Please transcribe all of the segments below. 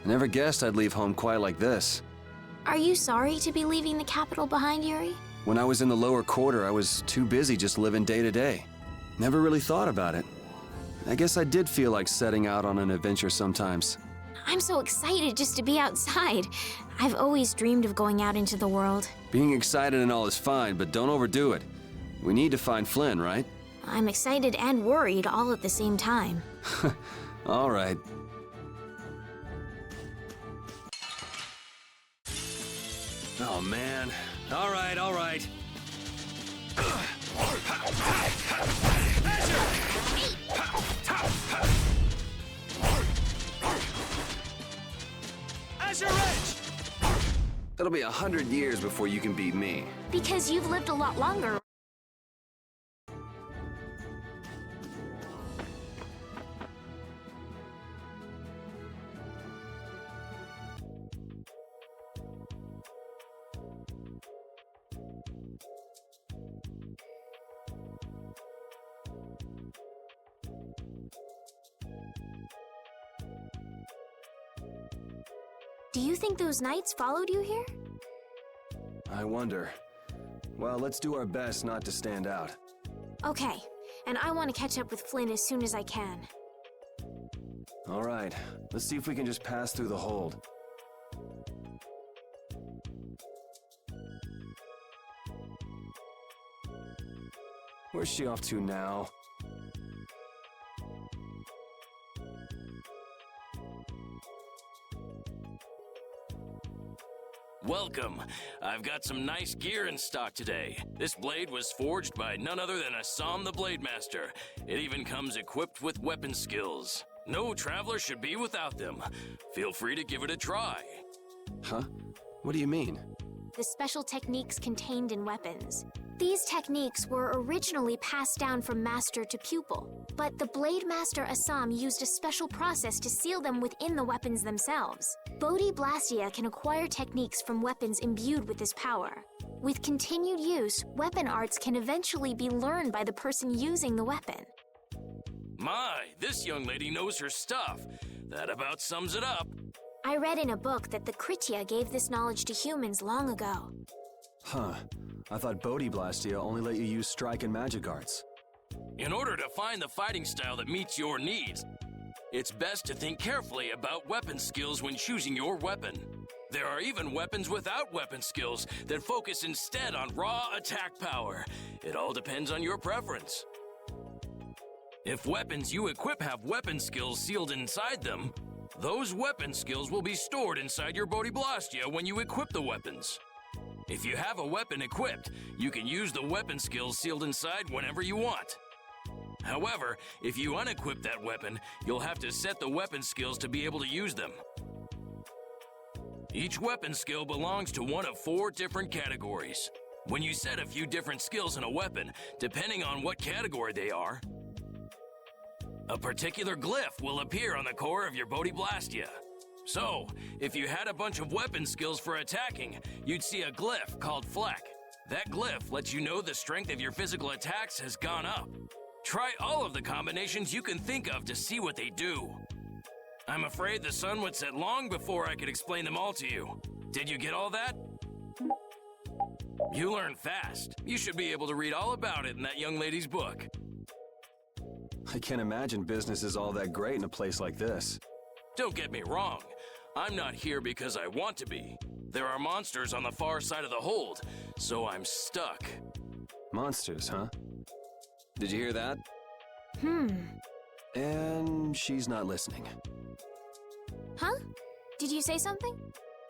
I never guessed I'd leave home quite like this. Are you sorry to be leaving the capital behind, Yuri? When I was in the lower quarter, I was too busy just living day to day. Never really thought about it. I guess I did feel like setting out on an adventure sometimes. I'm so excited just to be outside. I've always dreamed of going out into the world. Being excited and all is fine, but don't overdo it. We need to find Flynn, right? I'm excited and worried all at the same time. All right. Oh, man. All right, all right. Azure Edge! It'll be 100 years before you can beat me. Because you've lived a lot longer. Do you think those knights followed you here? I wonder. Well, let's do our best not to stand out. Okay, and I want to catch up with Flynn as soon as I can. All right, let's see if we can just pass through the hold. Where's she off to now? Welcome. I've got some nice gear in stock today. This blade was forged by none other than Assam the Blade Master. It even comes equipped with weapon skills. No traveler should be without them. Feel free to give it a try. Huh? What do you mean? The special techniques contained in weapons. These techniques were originally passed down from master to pupil, but the Blade Master Assam used a special process to seal them within the weapons themselves. Bodhi Blastia can acquire techniques from weapons imbued with this power. With continued use, weapon arts can eventually be learned by the person using the weapon. My, this young lady knows her stuff. That about sums it up. I read in a book that the Kritya gave this knowledge to humans long ago. Huh. I thought Bodhi Blastia only let you use strike and magic arts. In order to find the fighting style that meets your needs, it's best to think carefully about weapon skills when choosing your weapon. There are even weapons without weapon skills that focus instead on raw attack power. It all depends on your preference. If weapons you equip have weapon skills sealed inside them, those weapon skills will be stored inside your Bodhi Blastia when you equip the weapons. If you have a weapon equipped, you can use the weapon skills sealed inside whenever you want. However, if you unequip that weapon, you'll have to set the weapon skills to be able to use them. Each weapon skill belongs to one of 4 different categories. When you set a few different skills in a weapon, depending on what category they are, a particular glyph will appear on the core of your Bodhi Blastia. So, if you had a bunch of weapon skills for attacking, you'd see a glyph called Fleck. That glyph lets you know the strength of your physical attacks has gone up. Try all of the combinations you can think of to see what they do. I'm afraid the sun would set long before I could explain them all to you. Did you get all that? You learn fast. You should be able to read all about it in that young lady's book. I can't imagine business is all that great in a place like this. Don't get me wrong. I'm not here because I want to be. There are monsters on the far side of the hold, so I'm stuck. Monsters, huh? Did you hear that? And she's not listening. Huh? Did you say something?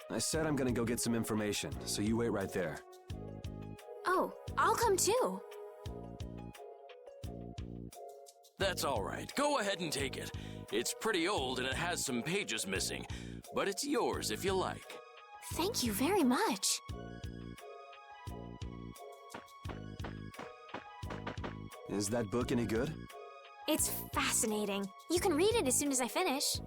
I said I'm gonna go get some information, so you wait right there. Oh, I'll come too. That's all right. Go ahead and take it. It's pretty old and it has some pages missing, but it's yours if you like. Thank you very much. Is that book any good? It's fascinating. You can read it as soon as I finish.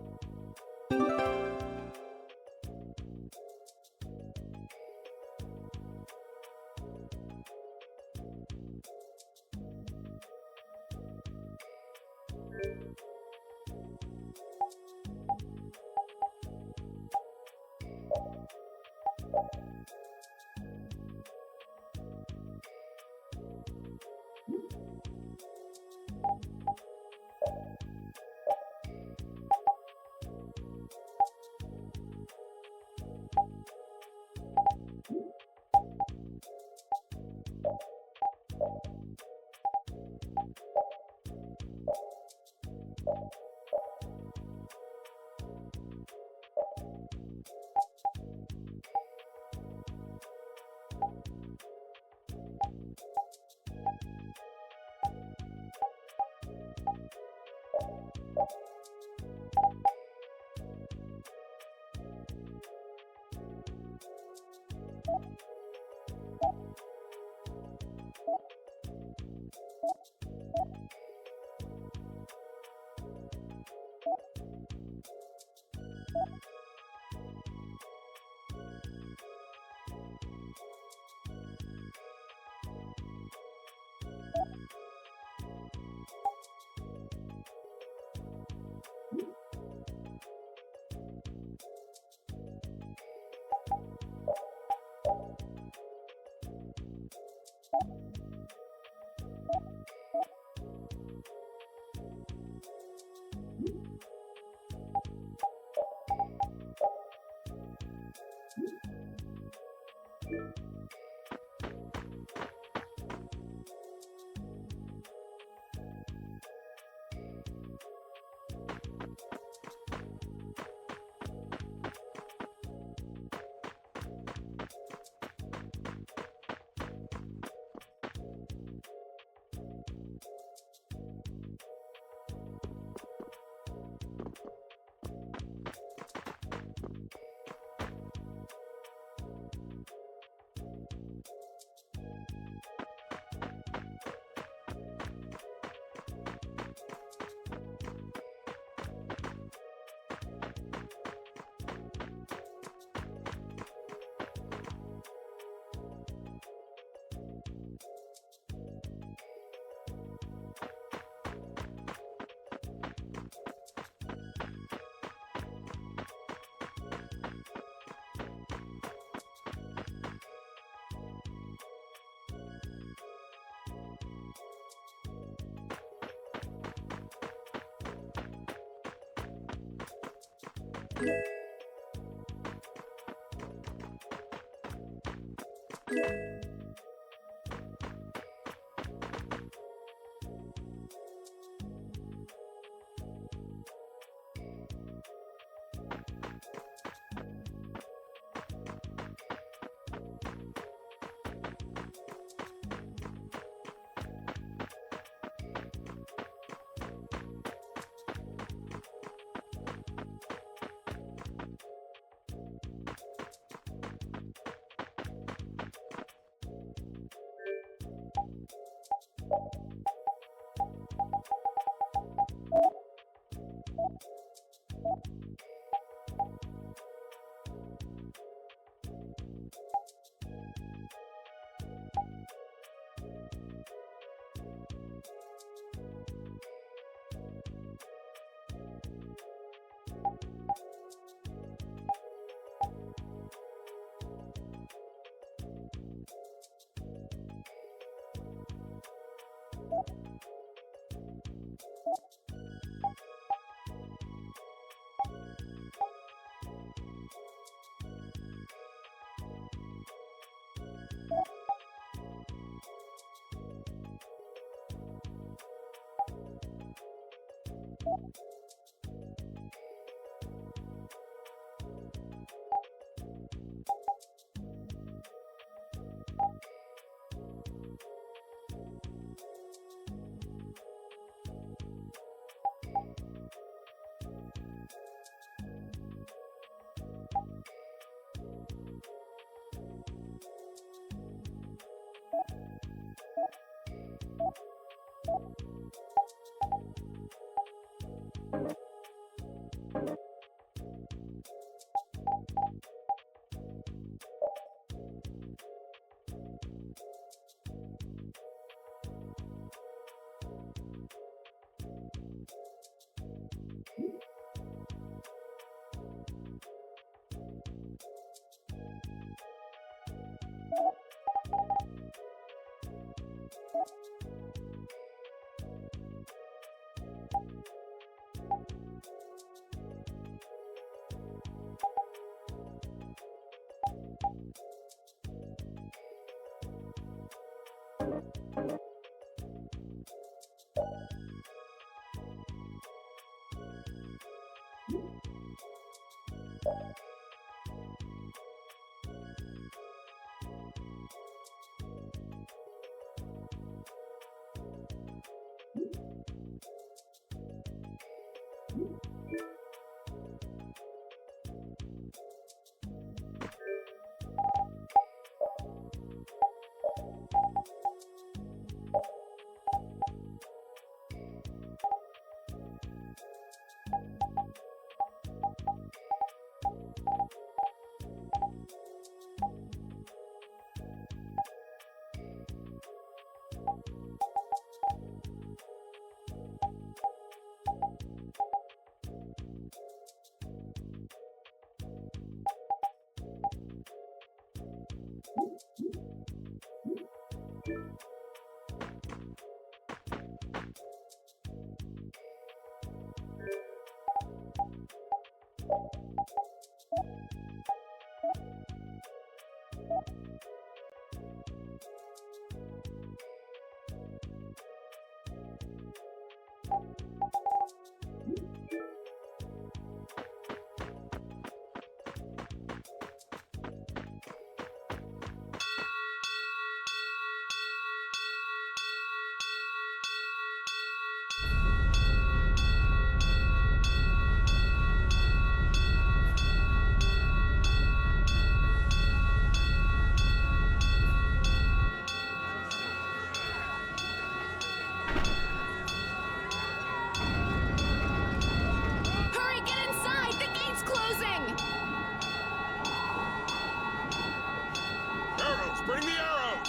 Bring the arrows!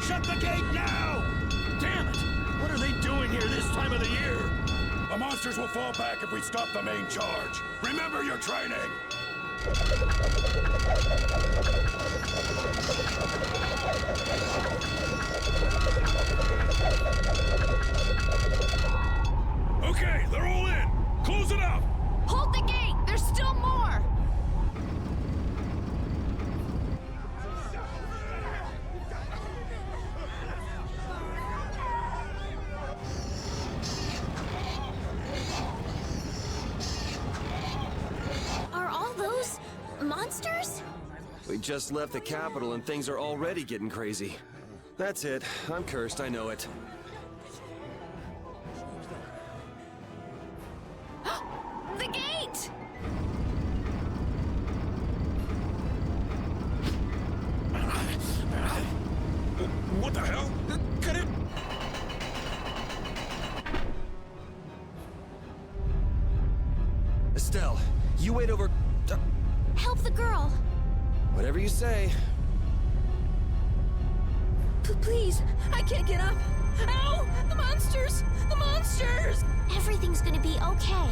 Shut the gate now! Damn it! What are they doing here this time of the year? The monsters will fall back if we stop the main charge. Remember your training! Okay, they're all in! Close it up! Hold the gate! There's still more! Are all those monsters? We just left the capital and things are already getting crazy. That's it. I'm cursed, I know it. The gate! What the hell? Get it? Estelle, you wait over... Help the girl! Whatever you say. Please, I can't get up. Ow! The monsters! The monsters! Everything's gonna be okay.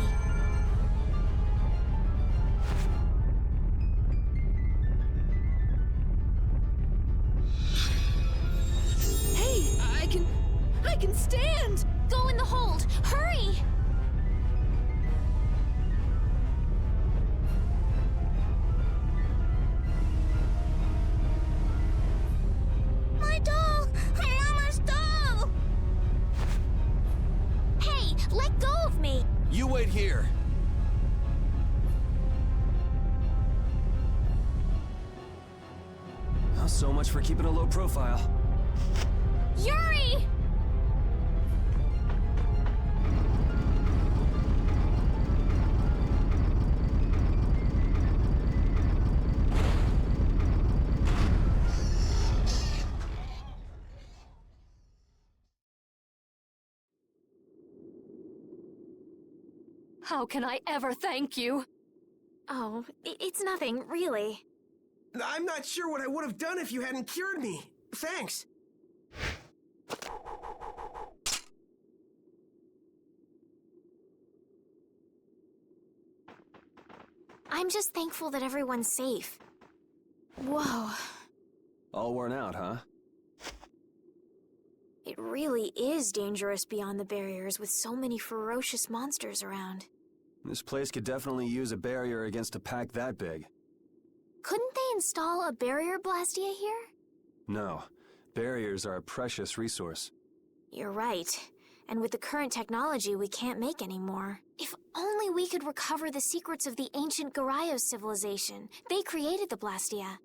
Hey, I can stand! Go in the hold! Hurry! My doll! Mama's doll! Hey, let go of me! You wait here. Well, so much for keeping a low profile. Yuri! How can I ever thank you? Oh, it's nothing, really. I'm not sure what I would have done if you hadn't cured me. Thanks. I'm just thankful that everyone's safe. Whoa. All worn out, huh? It really is dangerous beyond the barriers with so many ferocious monsters around. This place could definitely use a barrier against a pack that big. Couldn't they install a barrier blastia here? No. Barriers are a precious resource. You're right. And with the current technology, we can't make any more. If only we could recover the secrets of the ancient Garayos civilization. They created the blastia.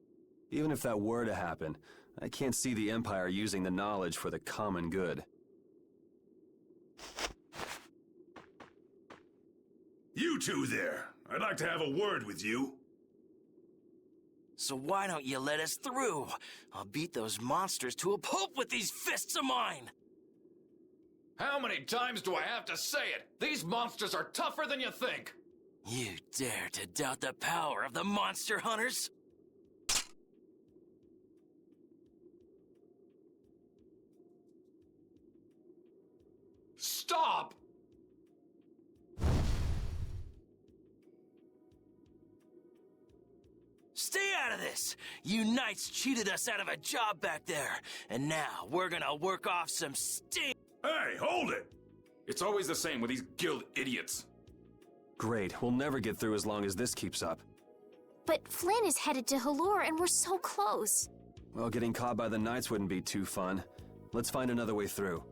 Even if that were to happen, I can't see the Empire using the knowledge for the common good. You two there. I'd like to have a word with you. So why don't you let us through? I'll beat those monsters to a pulp with these fists of mine! How many times do I have to say it? These monsters are tougher than you think! You dare to doubt the power of the monster hunters? Stop! Stay out of this! You knights cheated us out of a job back there, and now we're gonna work off some steam! Hey, hold it! It's always the same with these guild idiots. Great, we'll never get through as long as this keeps up. But Flynn is headed to Halure and we're so close. Well, getting caught by the Knights wouldn't be too fun. Let's find another way through.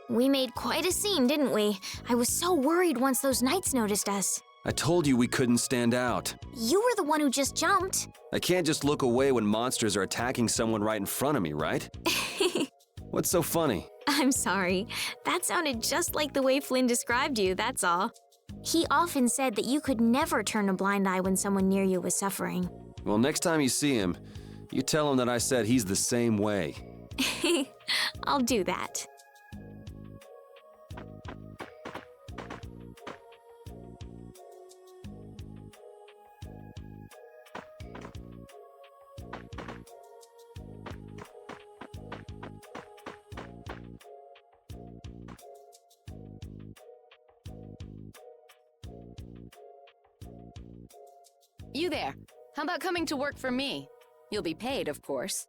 We made quite a scene, didn't we? I was so worried once those knights noticed us. I told you we couldn't stand out. You were the one who just jumped. I can't just look away when monsters are attacking someone right in front of me, right? What's so funny? I'm sorry. That sounded just like the way Flynn described you, that's all. He often said that you could never turn a blind eye when someone near you was suffering. Well, next time you see him, you tell him that I said he's the same way. I'll do that. You there. How about coming to work for me? You'll be paid, of course.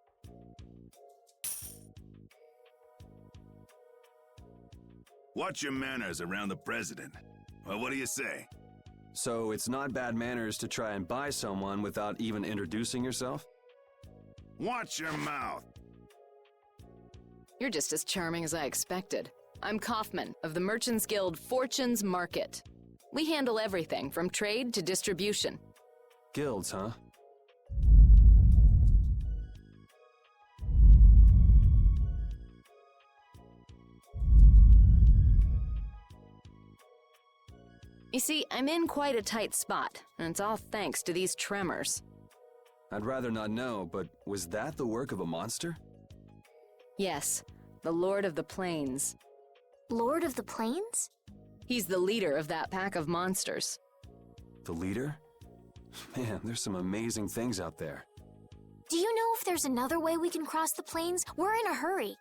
Watch your manners around the president. Well, what do you say? So it's not bad manners to try and buy someone without even introducing yourself? Watch your mouth. You're just as charming as I expected. I'm Kaufman of the Merchants Guild Fortune's Market. We handle everything from trade to distribution. Guilds, huh? You see, I'm in quite a tight spot, and it's all thanks to these tremors. I'd rather not know, but was that the work of a monster? Yes, the Lord of the Plains. Lord of the Plains? He's the leader of that pack of monsters. The leader? Man, there's some amazing things out there. Do you know if there's another way we can cross the plains? We're in a hurry.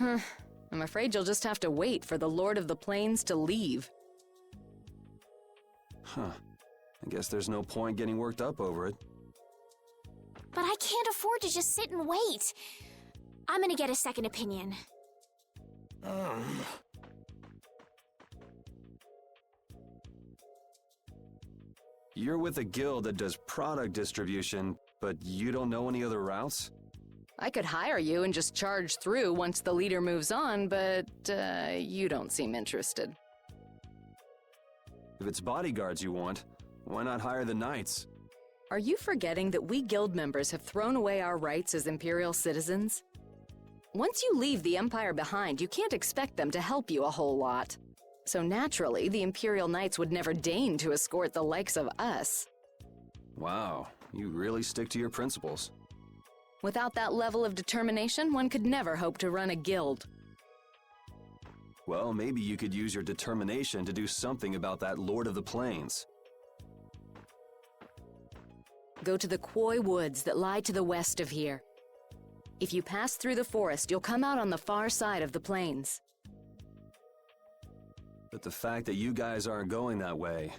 I'm afraid you'll just have to wait for the Lord of the Plains to leave. Huh. I guess there's no point getting worked up over it. But I can't afford to just sit and wait. I'm gonna get a second opinion. You're with a guild that does product distribution, but you don't know any other routes? I could hire you and just charge through once the leader moves on, but you don't seem interested. If it's bodyguards you want, why not hire the knights? Are you forgetting that we guild members have thrown away our rights as Imperial citizens? Once you leave the Empire behind, you can't expect them to help you a whole lot. So naturally, the Imperial Knights would never deign to escort the likes of us. Wow, you really stick to your principles. Without that level of determination, one could never hope to run a guild. Well, maybe you could use your determination to do something about that Lord of the Plains. Go to the Koi Woods that lie to the west of here. If you pass through the forest, you'll come out on the far side of the plains. But the fact that you guys aren't going that way,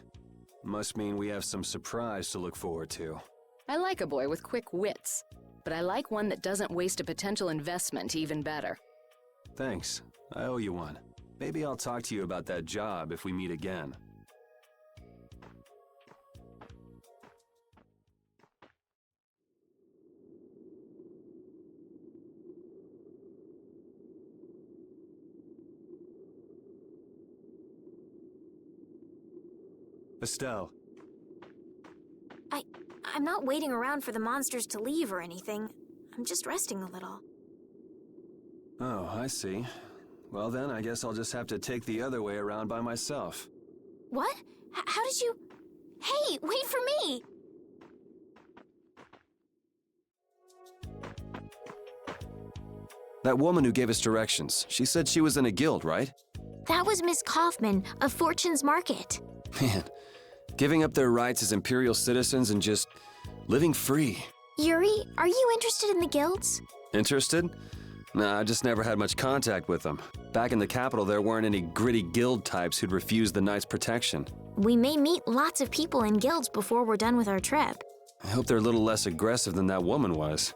Must mean we have some surprise to look forward to. I like a boy with quick wits, but I like one that doesn't waste a potential investment even better. Thanks. I owe you one. Maybe I'll talk to you about that job if we meet again. Estelle. I'm not waiting around for the monsters to leave or anything. I'm just resting a little. Oh, I see. Well then, I guess I'll just have to take the other way around by myself. What? How did you... Hey, wait for me! That woman who gave us directions, she said she was in a guild, right? That was Miss Kaufman of Fortune's Market. Man, giving up their rights as Imperial citizens and just living free. Yuri, are you interested in the guilds? Interested? Nah, I just never had much contact with them. Back in the capital, there weren't any gritty guild types who'd refuse the Knights' protection. We may meet lots of people in guilds before we're done with our trip. I hope they're a little less aggressive than that woman was.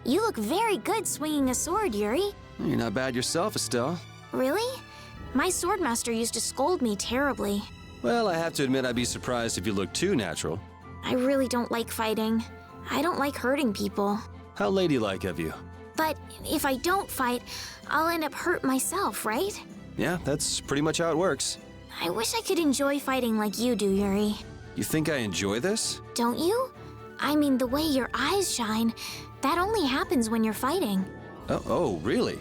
You look very good swinging a sword, Yuri. You're not bad yourself, Estelle. Really? My swordmaster used to scold me terribly. Well, I have to admit I'd be surprised if you looked too natural. I really don't like fighting. I don't like hurting people. How ladylike of you. But if I don't fight, I'll end up hurt myself, right? Yeah, that's pretty much how it works. I wish I could enjoy fighting like you do, Yuri. You think I enjoy this? Don't you? I mean, the way your eyes shine, that only happens when you're fighting. Oh, really?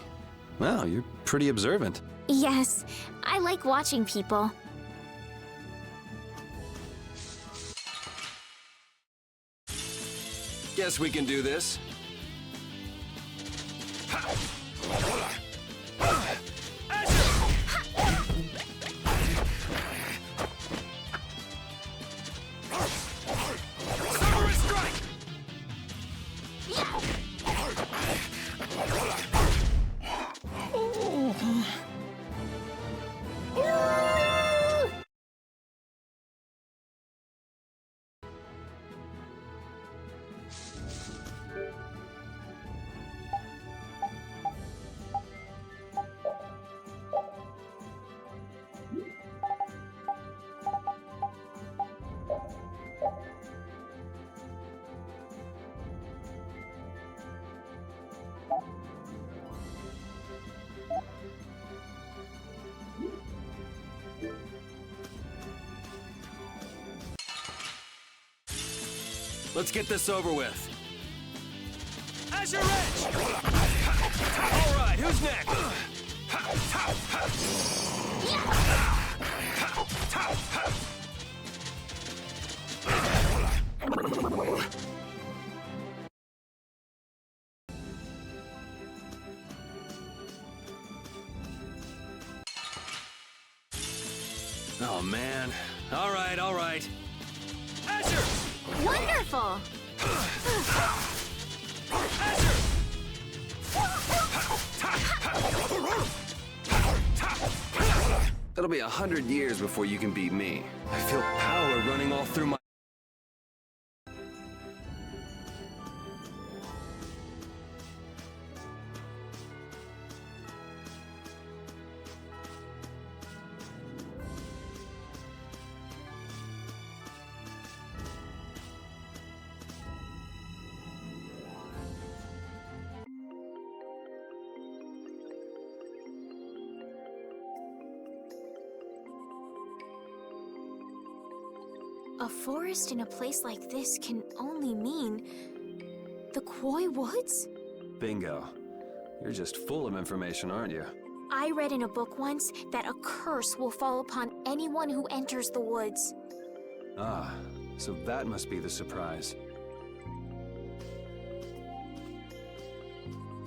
Wow, you're pretty observant. Yes, I like watching people. Guess we can do this. Let's get this over with. Azure Edge! All right, who's next? Oh, man. All right, all right. Azure! Wonderful! That'll be 100 years before you can beat me. I feel power running all through my... A forest in a place like this can only mean the Koi Woods? Bingo. You're just full of information, aren't you? I read in a book once that a curse will fall upon anyone who enters the woods. Ah, so that must be the surprise.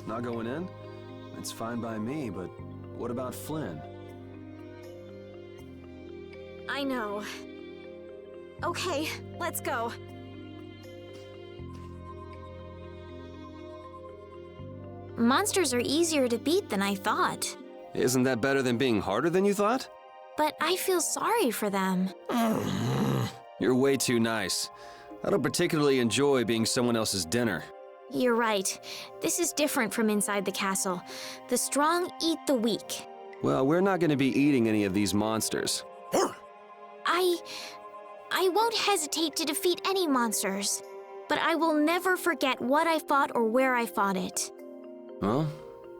Not going in? It's fine by me, but what about Flynn? I know. Okay, let's go. Monsters are easier to beat than I thought. Isn't that better than being harder than you thought? But I feel sorry for them. You're way too nice. I don't particularly enjoy being someone else's dinner. You're right. This is different from inside the castle. The strong eat the weak. Well, we're not going to be eating any of these monsters. I won't hesitate to defeat any monsters, but I will never forget what I fought or where I fought it. Well,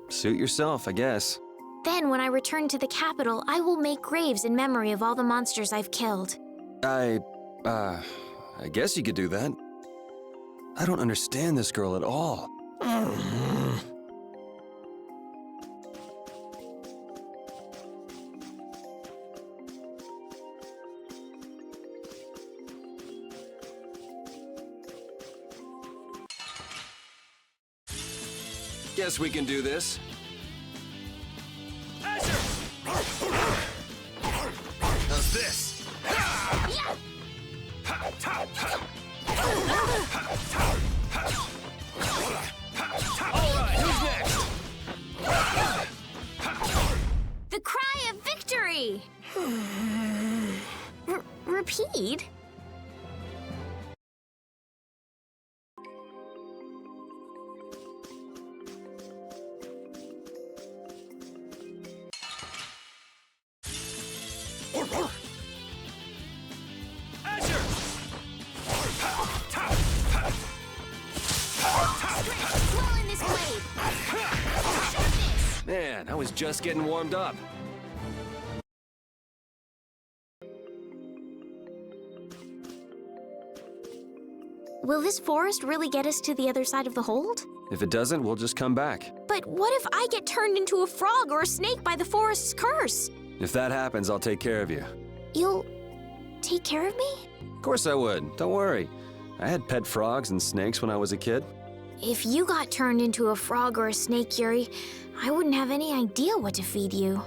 suit yourself, I guess. Then, when I return to the capital, I will make graves in memory of all the monsters I've killed. I guess you could do that. I don't understand this girl at all. Guess we can do this. How's this? Alright, who's next? The cry of victory! Repeat? Man, I was just getting warmed up. Will this forest really get us to the other side of the hold? If it doesn't, we'll just come back. But what if I get turned into a frog or a snake by the forest's curse? If that happens, I'll take care of you. You'll take care of me? Of course I would. Don't worry. I had pet frogs and snakes when I was a kid. If you got turned into a frog or a snake, Yuri, I wouldn't have any idea what to feed you.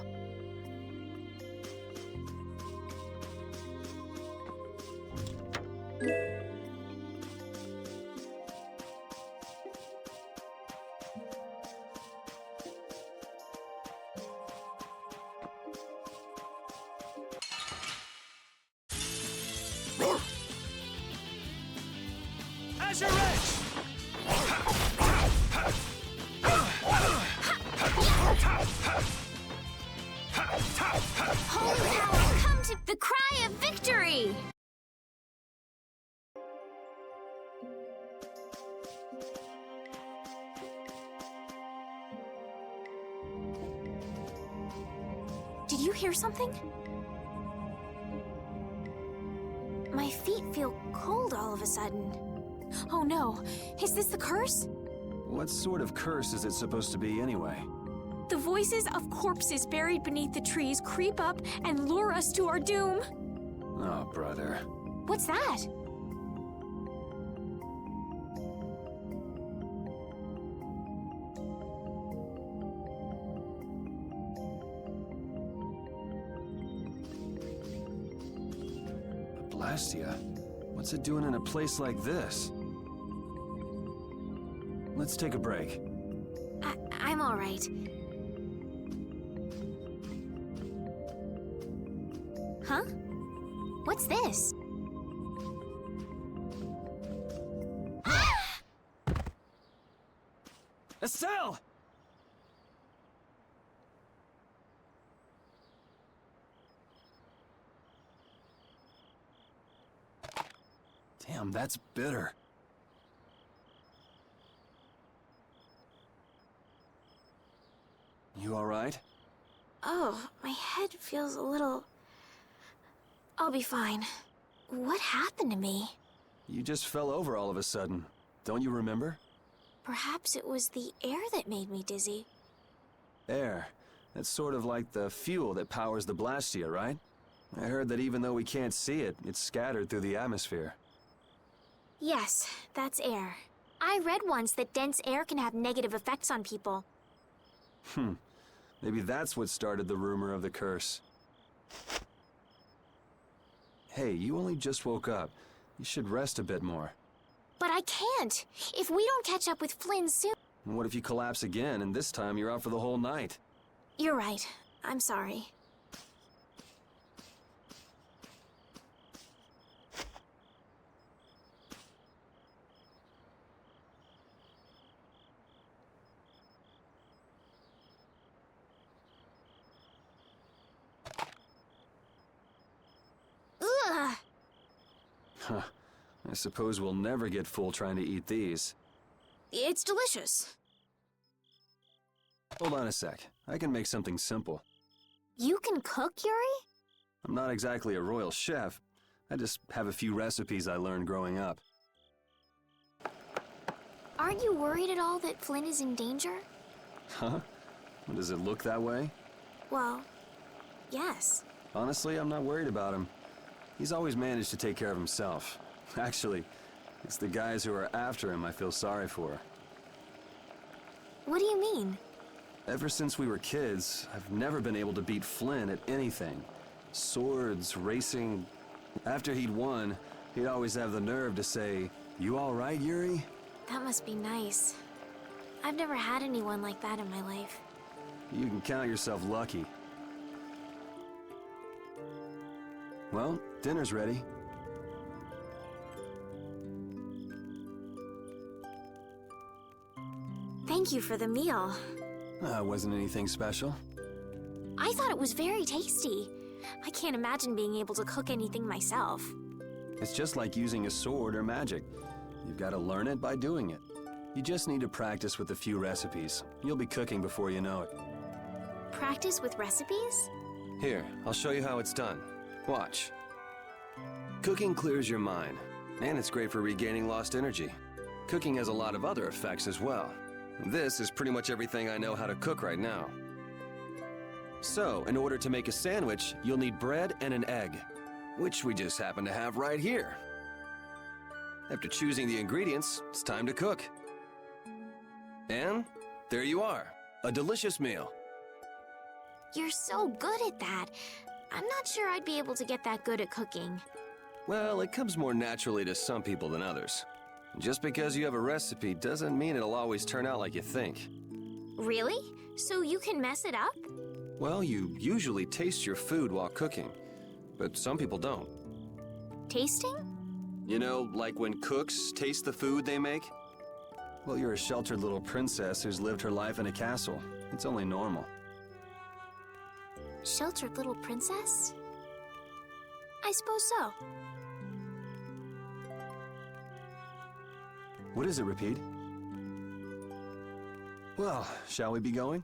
Azure Edge! Holy power, come to the cry of victory! Did you hear something? My feet feel cold all of a sudden. Oh no, is this the curse? What sort of curse is it supposed to be anyway? The voices of corpses buried beneath the trees creep up and lure us to our doom. Oh, brother. What's that? Blastia? What's it doing in a place like this? Let's take a break. I'm all right. Huh? What's this? Estelle! Damn, that's bitter. You all right? Oh, my head feels a little... I'll be fine. What happened to me? You just fell over all of a sudden. Don't you remember? Perhaps it was the air that made me dizzy. Air. That's sort of like the fuel that powers the Blastia, right? I heard that even though we can't see it, it's scattered through the atmosphere. Yes, that's air. I read once that dense air can have negative effects on people. Maybe that's what started the rumor of the curse. Hey, you only just woke up. You should rest a bit more. But I can't! If we don't catch up with Flynn soon... And what if you collapse again, and this time you're out for the whole night? You're right. I'm sorry. Ugh! Huh. I suppose we'll never get full trying to eat these. It's delicious. Hold on a sec. I can make something simple. You can cook, Yuri? I'm not exactly a royal chef. I just have a few recipes I learned growing up. Aren't you worried at all that Flynn is in danger? Huh? Does it look that way? Well, yes. Honestly, I'm not worried about him. He's always managed to take care of himself. Actually, it's the guys who are after him I feel sorry for. What do you mean? Ever since we were kids, I've never been able to beat Flynn at anything. Swords, racing. After he'd won, he'd always have the nerve to say, "You all right, Yuri?" That must be nice. I've never had anyone like that in my life. You can count yourself lucky. Well, dinner's ready. Thank you for the meal. Wasn't anything special. I thought it was very tasty. I can't imagine being able to cook anything myself. It's just like using a sword or magic. You've got to learn it by doing it. You just need to practice with a few recipes. You'll be cooking before you know it. Practice with recipes? Here, I'll show you how it's done. Watch. Cooking clears your mind, and it's great for regaining lost energy. Cooking has a lot of other effects as well. This is pretty much everything I know how to cook right now. So, in order to make a sandwich, you'll need bread and an egg, which we just happen to have right here. After choosing the ingredients, it's time to cook. And there you are, a delicious meal. You're so good at that. I'm not sure I'd be able to get that good at cooking. Well, it comes more naturally to some people than others. Just because you have a recipe doesn't mean it'll always turn out like you think. Really? So you can mess it up? Well, you usually taste your food while cooking, but some people don't. Tasting? You know, like when cooks taste the food they make? Well, you're a sheltered little princess who's lived her life in a castle. It's only normal. Sheltered little princess? I suppose so. What is it, Repeat? Well, shall we be going?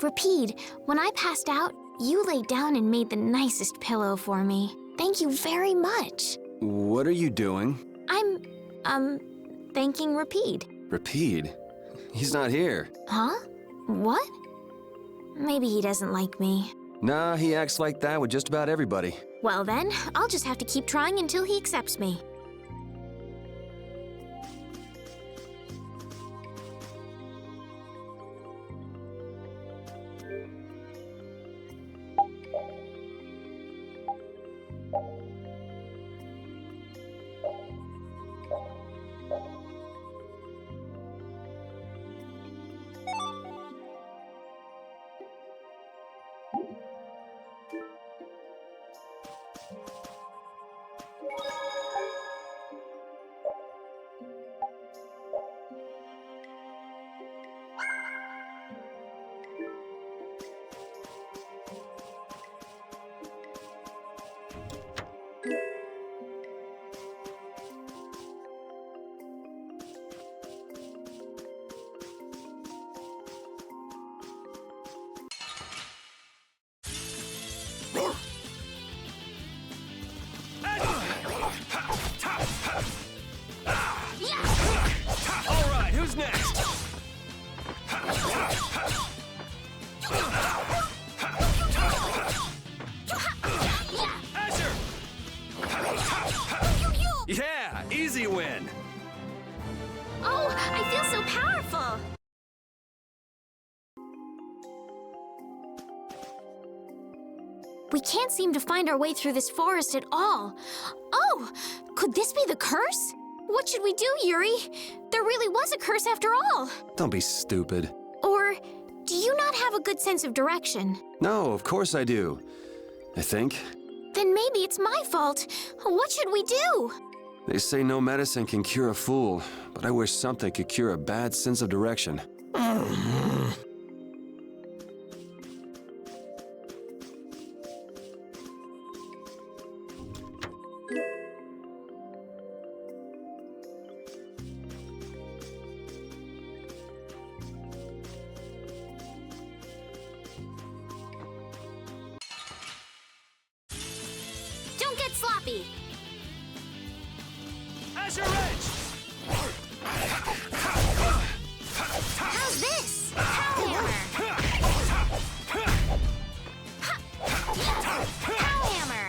Repeat, when I passed out, you laid down and made the nicest pillow for me. Thank you very much. What are you doing? I'm thanking Repeat. Repeat? He's not here. Huh? What? Maybe he doesn't like me. Nah, he acts like that with just about everybody. Well then, I'll just have to keep trying until he accepts me. All right, who's next? Asher! Yeah, easy win. Oh, I feel so powerful! We can't seem to find our way through this forest at all. Oh, could this be the curse? What should we do, Yuri? There really was a curse after all. Don't be stupid. Or do you not have a good sense of direction? No, of course I do. I think. Then maybe it's my fault. What should we do? They say no medicine can cure a fool, but I wish something could cure a bad sense of direction. Don't get sloppy. Azure Edge! How's this? Hellhammer. Hellhammer.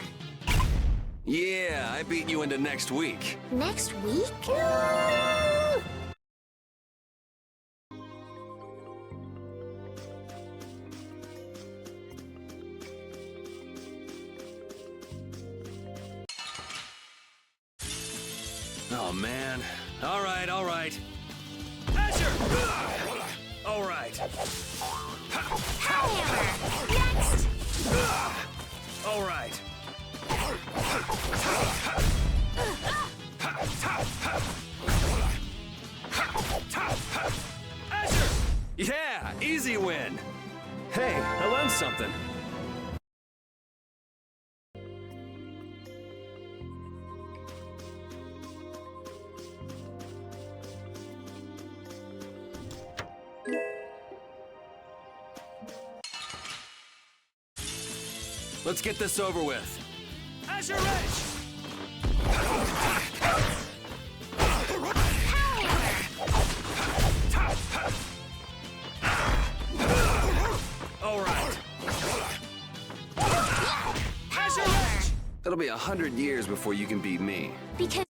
Yeah, I beat you into next week. Next week? Oh, man. All right, all right. Asher! All right. Hellhammer. Next. All right. Asher! Yeah, easy win. Hey, I learned something. Let's get this over with. Azure Edge! All right. Azure Edge! It'll be 100 years before you can beat me. Because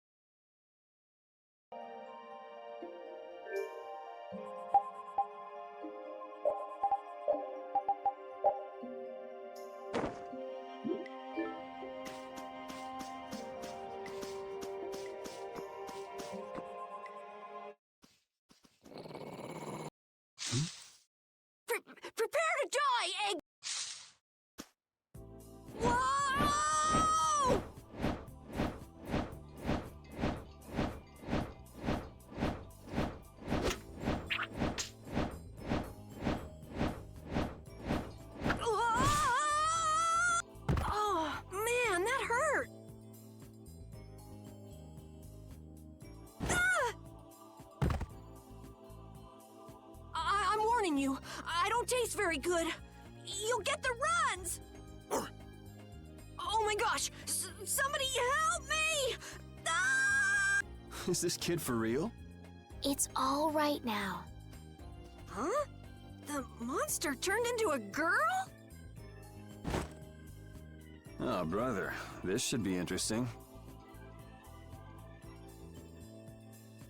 prepare to die, egg. Whoa! Oh, man, that hurt. I'm warning you. I don't taste very good. You'll get the runs. Oh my gosh! Somebody help me! Ah! Is this kid for real? It's all right now. Huh? The monster turned into a girl? Oh, brother. This should be interesting.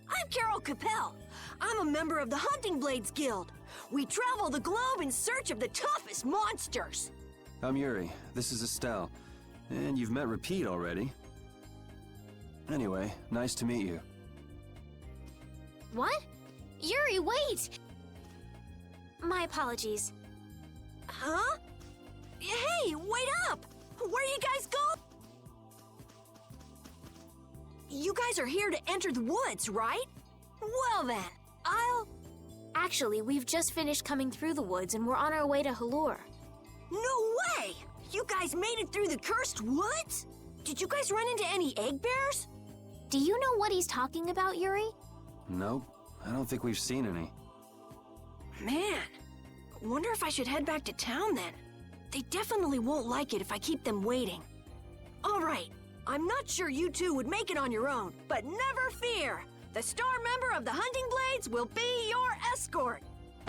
I'm Carol Capel. I'm a member of the Hunting Blades Guild. We travel the globe in search of the toughest monsters. I'm Yuri. This is Estelle. And you've met Repeat already. Anyway, nice to meet you. What? Yuri, wait! My apologies. Huh? Hey, wait up! Where you guys go? You guys are here to enter the woods, right? Well then, Actually, we've just finished coming through the woods and we're on our way to Halur. No way! You guys made it through the cursed woods? Did you guys run into any egg bears? Do you know what he's talking about, Yuri? Nope. I don't think we've seen any. Man, wonder if I should head back to town then. They definitely won't like it if I keep them waiting. All right, I'm not sure you two would make it on your own, but never fear. The star member of the Hunting Blades will be your escort.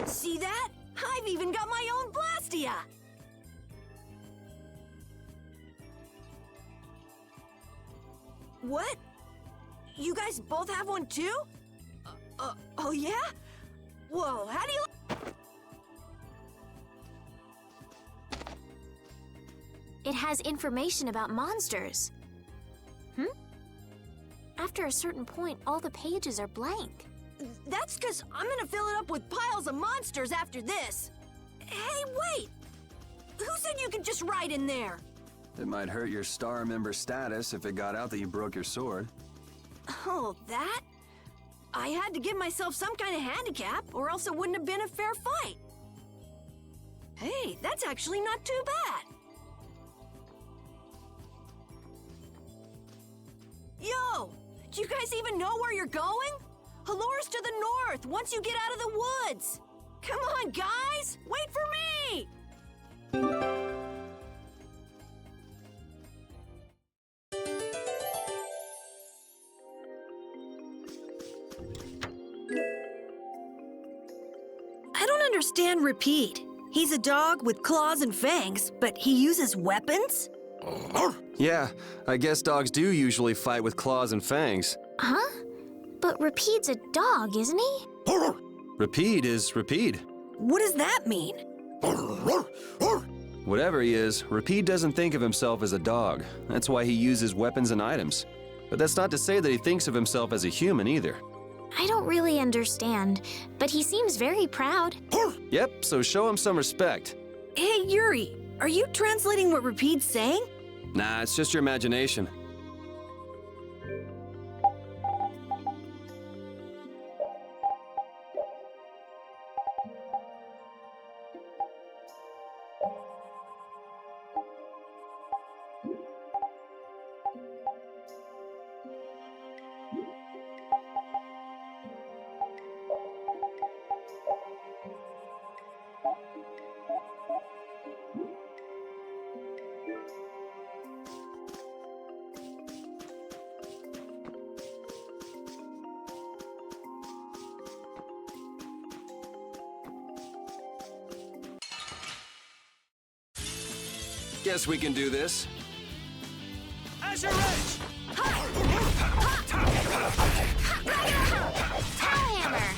See that? I've even got my own Blastia. What? You guys both have one too? Oh yeah? Whoa, how do you... It has information about monsters. After a certain point, all the pages are blank. That's because I'm gonna fill it up with piles of monsters after this. Hey, wait! Who said you could just write in there? It might hurt your star member status if it got out that you broke your sword. Oh, that? I had to give myself some kind of handicap, or else it wouldn't have been a fair fight. Hey, that's actually not too bad. Yo! Do you guys even know where you're going? Halur's to the north, once you get out of the woods. Come on, guys! Wait for me! I don't understand Repeat. He's a dog with claws and fangs, but he uses weapons? Yeah, I guess dogs do usually fight with claws and fangs. Huh? But Repeat's a dog, isn't he? Repeat is Repeat. What does that mean? Whatever he is, Repeat doesn't think of himself as a dog. That's why he uses weapons and items. But that's not to say that he thinks of himself as a human either. I don't really understand, but he seems very proud. Yep, so show him some respect. Hey, Yuri, are you translating what Repeat's saying? Nah, it's just your imagination. Guess we can do this. Azure Edge! Power hammer!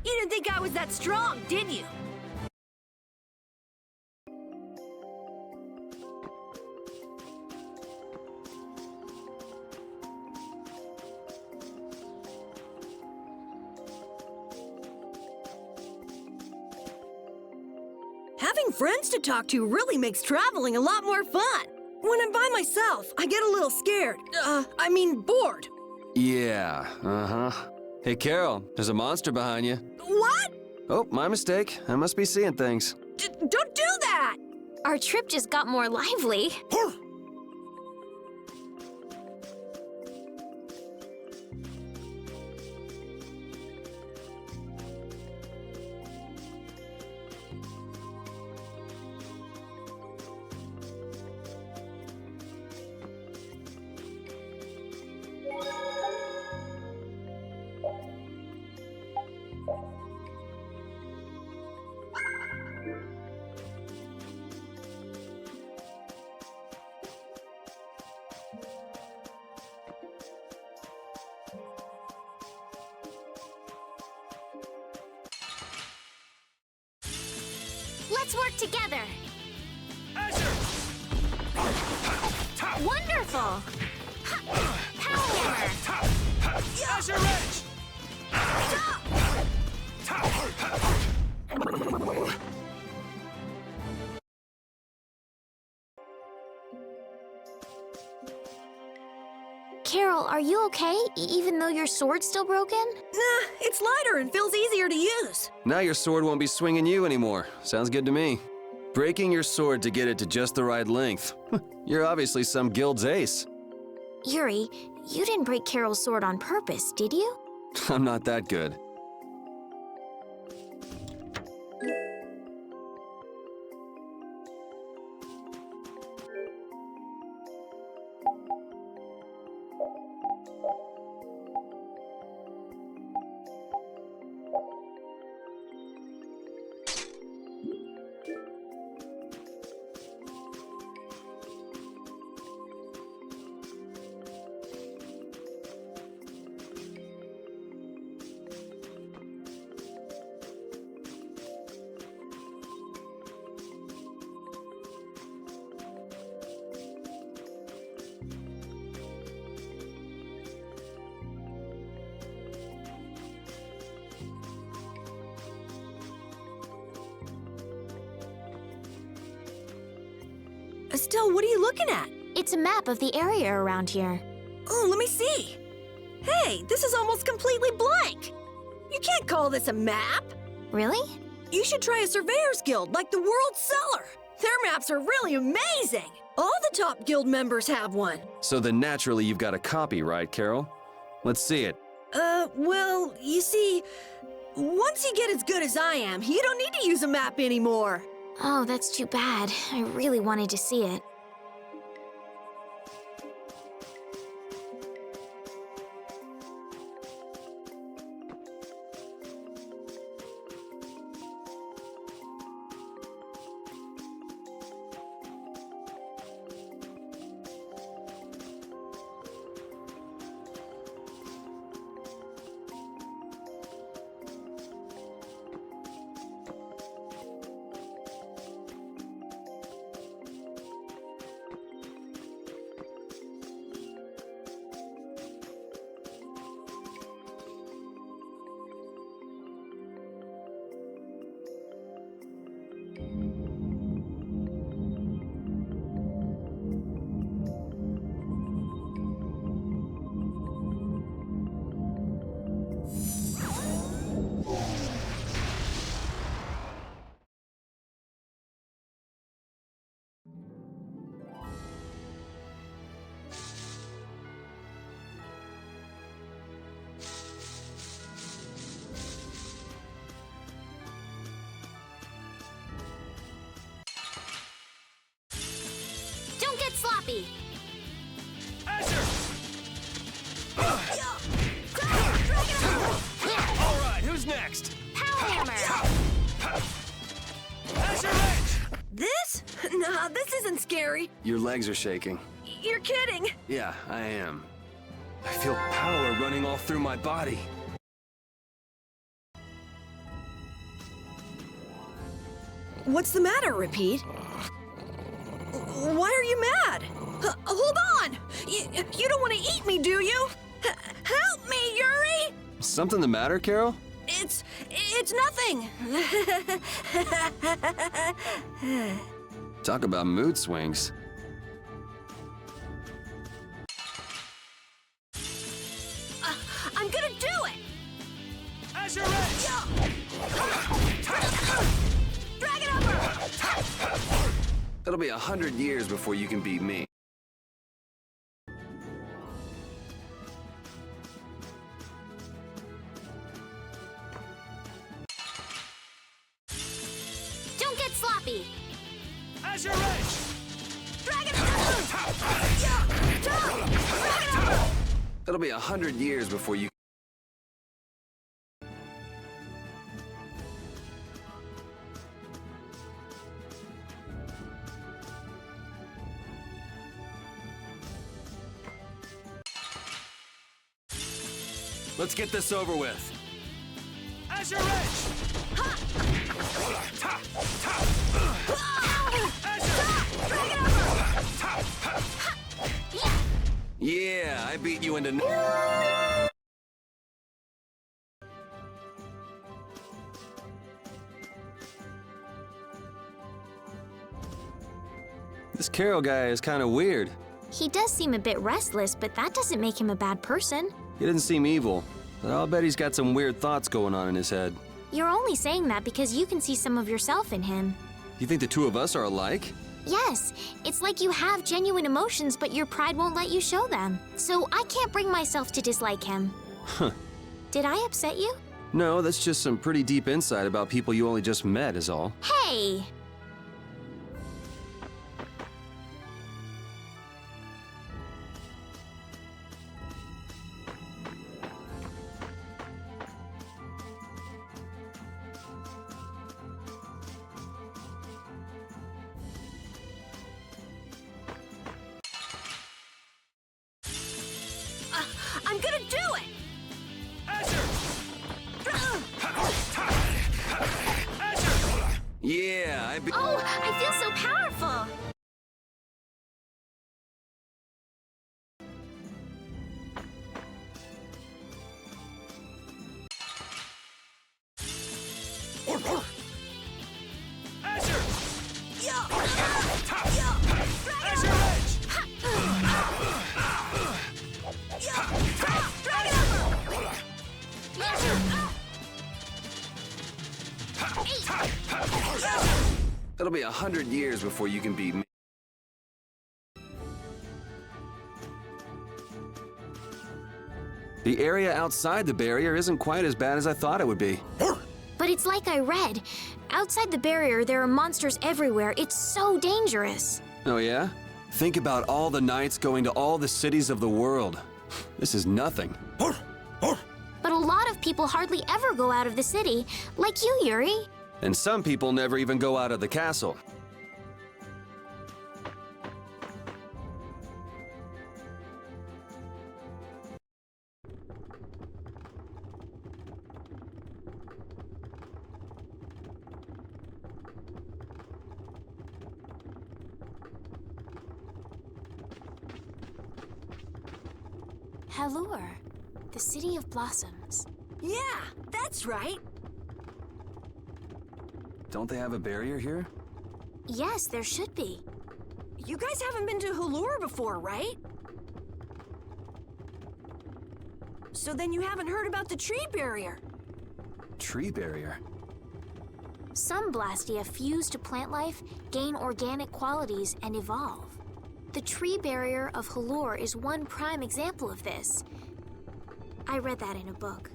You didn't think I was that strong, did you? Having friends to talk to really makes traveling a lot more fun. When I'm by myself, I get a little scared. Bored. Yeah, uh-huh. Hey, Carol, there's a monster behind you. What? Oh, my mistake. I must be seeing things. Don't do that! Our trip just got more lively. Let's work together. Azure! Wonderful! Power hammer! Azure Edge! Carol, are you okay? Even though your sword's still broken? Nah, it's lighter and feels easier to use. Now your sword won't be swinging you anymore. Sounds good to me. Breaking your sword to get it to just the right length. You're obviously some guild's ace. Yuri, you didn't break Carol's sword on purpose, did you? I'm not that good. Estelle, what are you looking at? It's a map of the area around here. Oh, let me see. Hey, this is almost completely blank. You can't call this a map. Really? You should try a surveyor's guild like the World Cellar. Their maps are really amazing. All the top guild members have one. So then naturally you've got a copy, right, Carol? Let's see it. Well, you see, once you get as good as I am, you don't need to use a map anymore. Oh, that's too bad. I really wanted to see it. Don't get sloppy. Azure! All right, who's next? Power hammer. nothing scary. Your legs are shaking. You're kidding. Yeah, I am. I feel power running all through my body. What's the matter, Repeat? Why are you mad? Hold on! You don't want to eat me, do you? Help me, Yuri! Something the matter, Carol? It's nothing. Talk about mood swings. I'm gonna do it! Azure Edge! Drag it over! It'll be 100 years before you can beat me. Don't get sloppy. Azure Edge! Drag it over! Drag it over! It'll be 100 years before you... Let's get this over with. Azure Edge! Yeah, I beat you into... This Carol guy is kind of weird. He does seem a bit restless, but that doesn't make him a bad person. He didn't seem evil, but I'll bet he's got some weird thoughts going on in his head. You're only saying that because you can see some of yourself in him. You think the two of us are alike? Yes, it's like you have genuine emotions, but your pride won't let you show them. So I can't bring myself to dislike him. Huh. Did I upset you? No, that's just some pretty deep insight about people you only just met is all. Hey! I'm gonna do it! Yeah, I beat... Oh, I feel so powerful! It'll be 100 years before you can beat me. The area outside the barrier isn't quite as bad as I thought it would be. But it's like I read. Outside the barrier, there are monsters everywhere. It's so dangerous. Oh yeah? Think about all the knights going to all the cities of the world. This is nothing. But a lot of people hardly ever go out of the city, like you, Yuri. And some people never even go out of the castle. Halure, the city of blossoms. Yeah, that's right. Don't they have a barrier here? Yes, there should be. You guys haven't been to Halure before, right? So then you haven't heard about the tree barrier. Tree barrier? Some Blastia fuse to plant life, gain organic qualities, and evolve. The tree barrier of Halure is one prime example of this. I read that in a book.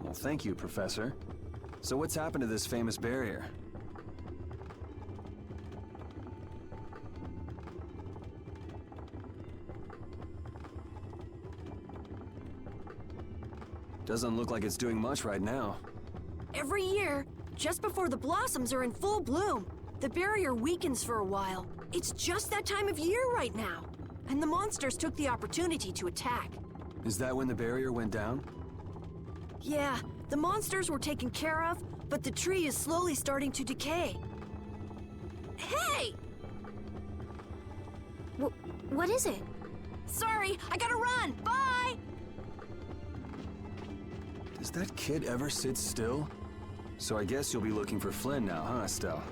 Well, thank you, Professor. So what's happened to this famous barrier? Doesn't look like it's doing much right now. Every year, just before the blossoms are in full bloom, the barrier weakens for a while. It's just that time of year right now. And the monsters took the opportunity to attack. Is that when the barrier went down? Yeah, the monsters were taken care of, but the tree is slowly starting to decay. Hey! What is it? Sorry, I gotta run! Bye! Does that kid ever sit still? So I guess you'll be looking for Flynn now, huh, Estelle?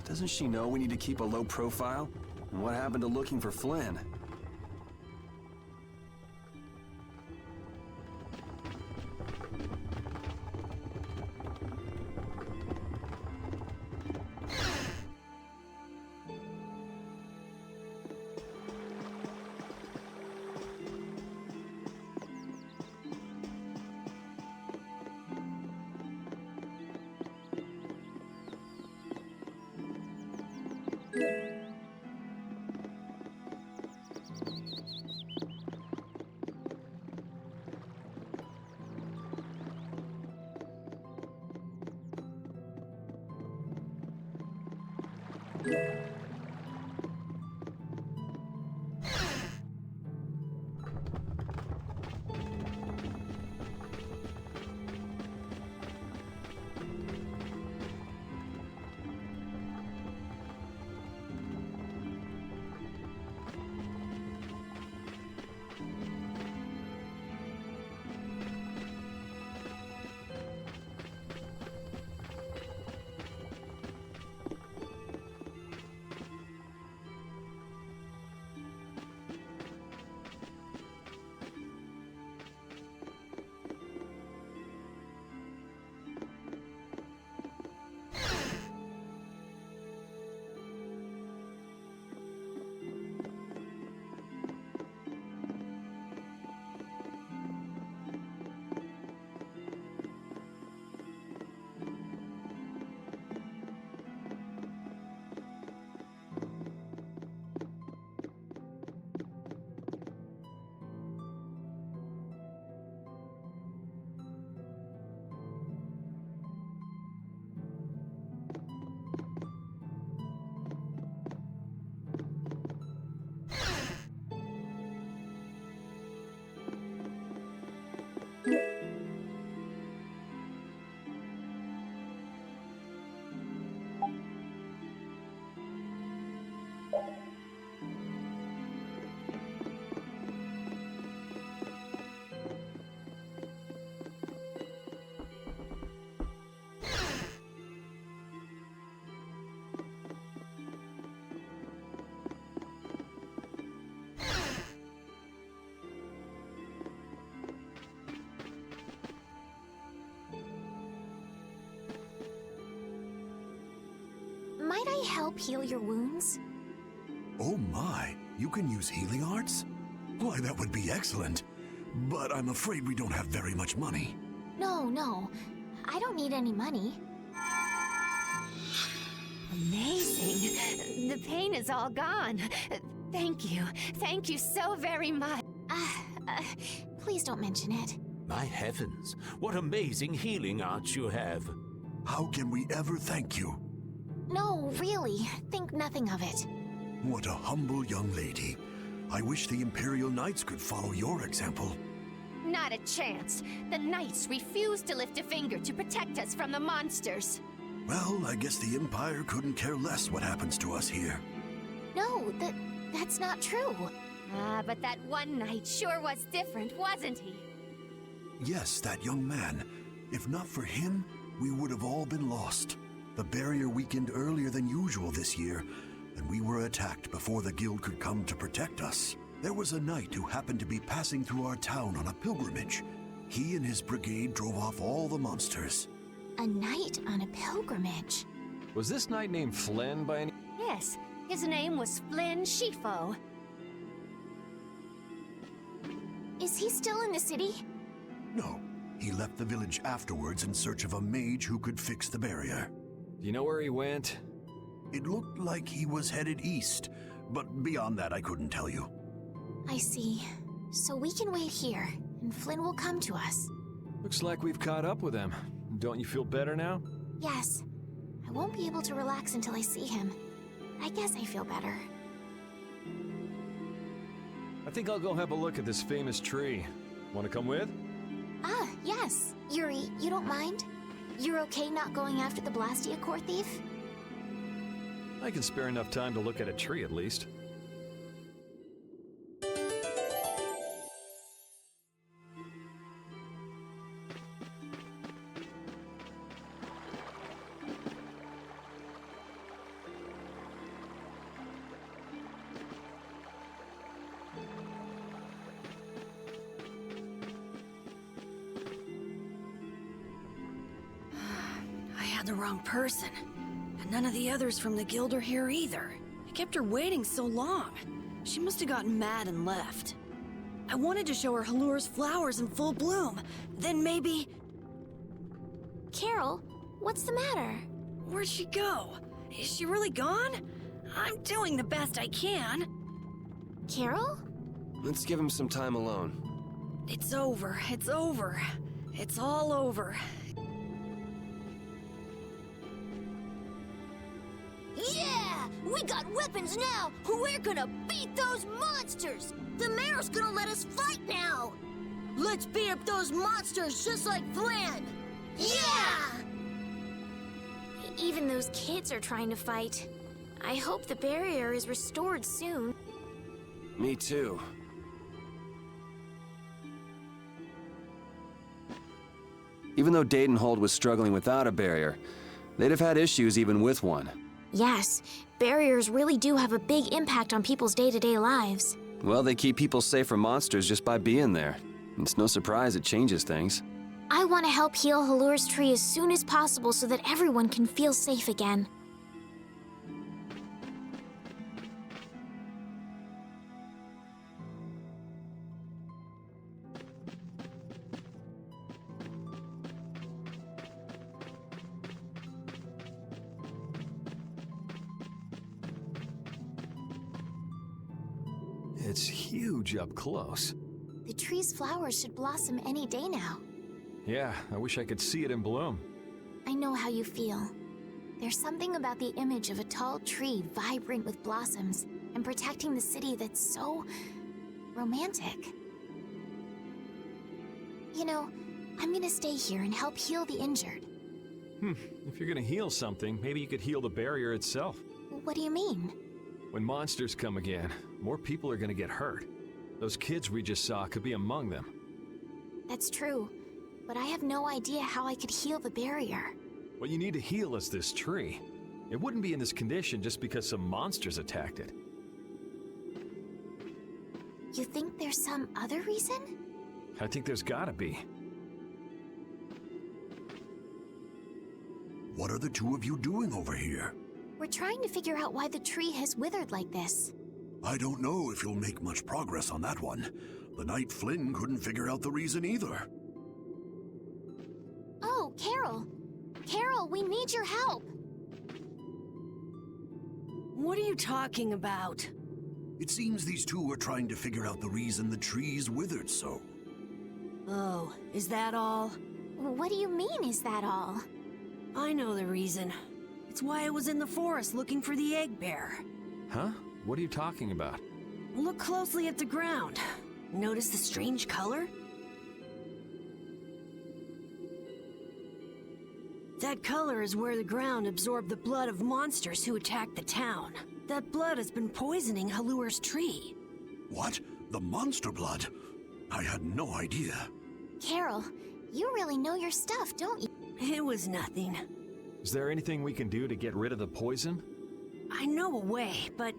Doesn't she know we need to keep a low profile? And what happened to looking for Flynn? Might I help heal your wounds? Oh my, you can use healing arts? Why, that would be excellent. But I'm afraid we don't have very much money. No. I don't need any money. Amazing. The pain is all gone. Thank you. Thank you so very much. Please don't mention it. My heavens, what amazing healing arts you have. How can we ever thank you? No, really. Think nothing of it. What a humble young lady. I wish the Imperial Knights could follow your example. Not a chance. The Knights refuse to lift a finger to protect us from the monsters. Well, I guess the Empire couldn't care less what happens to us here. No, that's not true. But that one knight sure was different, wasn't he? Yes, that young man. If not for him, we would have all been lost. The barrier weakened earlier than usual this year, and we were attacked before the guild could come to protect us. There was a knight who happened to be passing through our town on a pilgrimage. He and his brigade drove off all the monsters. A knight on a pilgrimage. Was this knight named Flynn by any... Yes, his name was Flynn Shifo. Is he still in the city? No, he left the village afterwards in search of a mage who could fix the barrier. Do you know where he went? It looked like he was headed east, but beyond that I couldn't tell you. I see. So we can wait here, and Flynn will come to us. Looks like we've caught up with him. Don't you feel better now? Yes. I won't be able to relax until I see him. I guess I feel better. I think I'll go have a look at this famous tree. Want to come with? Ah, yes. Yuri, you don't mind? You're okay not going after the Blastia core thief? I can spare enough time to look at a tree at least. The wrong person. And none of the others from the guild are here either. I kept her waiting so long. She must have gotten mad and left. I wanted to show her Halur's flowers in full bloom. Then maybe... Carol, what's the matter? Where'd she go? Is she really gone? I'm doing the best I can. Carol? Let's give him some time alone. It's over. It's over. It's all over. Yeah! We got weapons now! We're gonna beat those monsters! The mayor's gonna let us fight now! Let's beat up those monsters just like planned! Yeah! Even those kids are trying to fight. I hope the barrier is restored soon. Me too. Even though Dadenhold was struggling without a barrier, they'd have had issues even with one. Yes, barriers really do have a big impact on people's day-to-day lives. Well, they keep people safe from monsters just by being there. It's no surprise it changes things. I want to help heal Halur's tree as soon as possible so that everyone can feel safe again. It's huge up close. The tree's flowers should blossom any day now. Yeah, I wish I could see it in bloom. I know how you feel. There's something about the image of a tall tree vibrant with blossoms and protecting the city that's so romantic. You know, I'm gonna stay here and help heal the injured. If you're gonna heal something, maybe you could heal the barrier itself. What do you mean? When monsters come again, more people are gonna get hurt. Those kids we just saw could be among them. That's true, but I have no idea how I could heal the barrier. What you need to heal is this tree. It wouldn't be in this condition just because some monsters attacked it. You think there's some other reason? I think there's gotta be. What are the two of you doing over here? We're trying to figure out why the tree has withered like this. I don't know if you'll make much progress on that one. The Knight Flynn couldn't figure out the reason either. Oh, Carol! Carol, we need your help! What are you talking about? It seems these two are trying to figure out the reason the trees withered so. Oh, is that all? What do you mean, is that all? I know the reason. It's why I was in the forest looking for the egg bear. Huh? What are you talking about? Look closely at the ground. Notice the strange color? That color is where the ground absorbed the blood of monsters who attacked the town. That blood has been poisoning Halur's tree. What? The monster blood? I had no idea. Carol, you really know your stuff, don't you? It was nothing. Is there anything we can do to get rid of the poison? I know a way, but...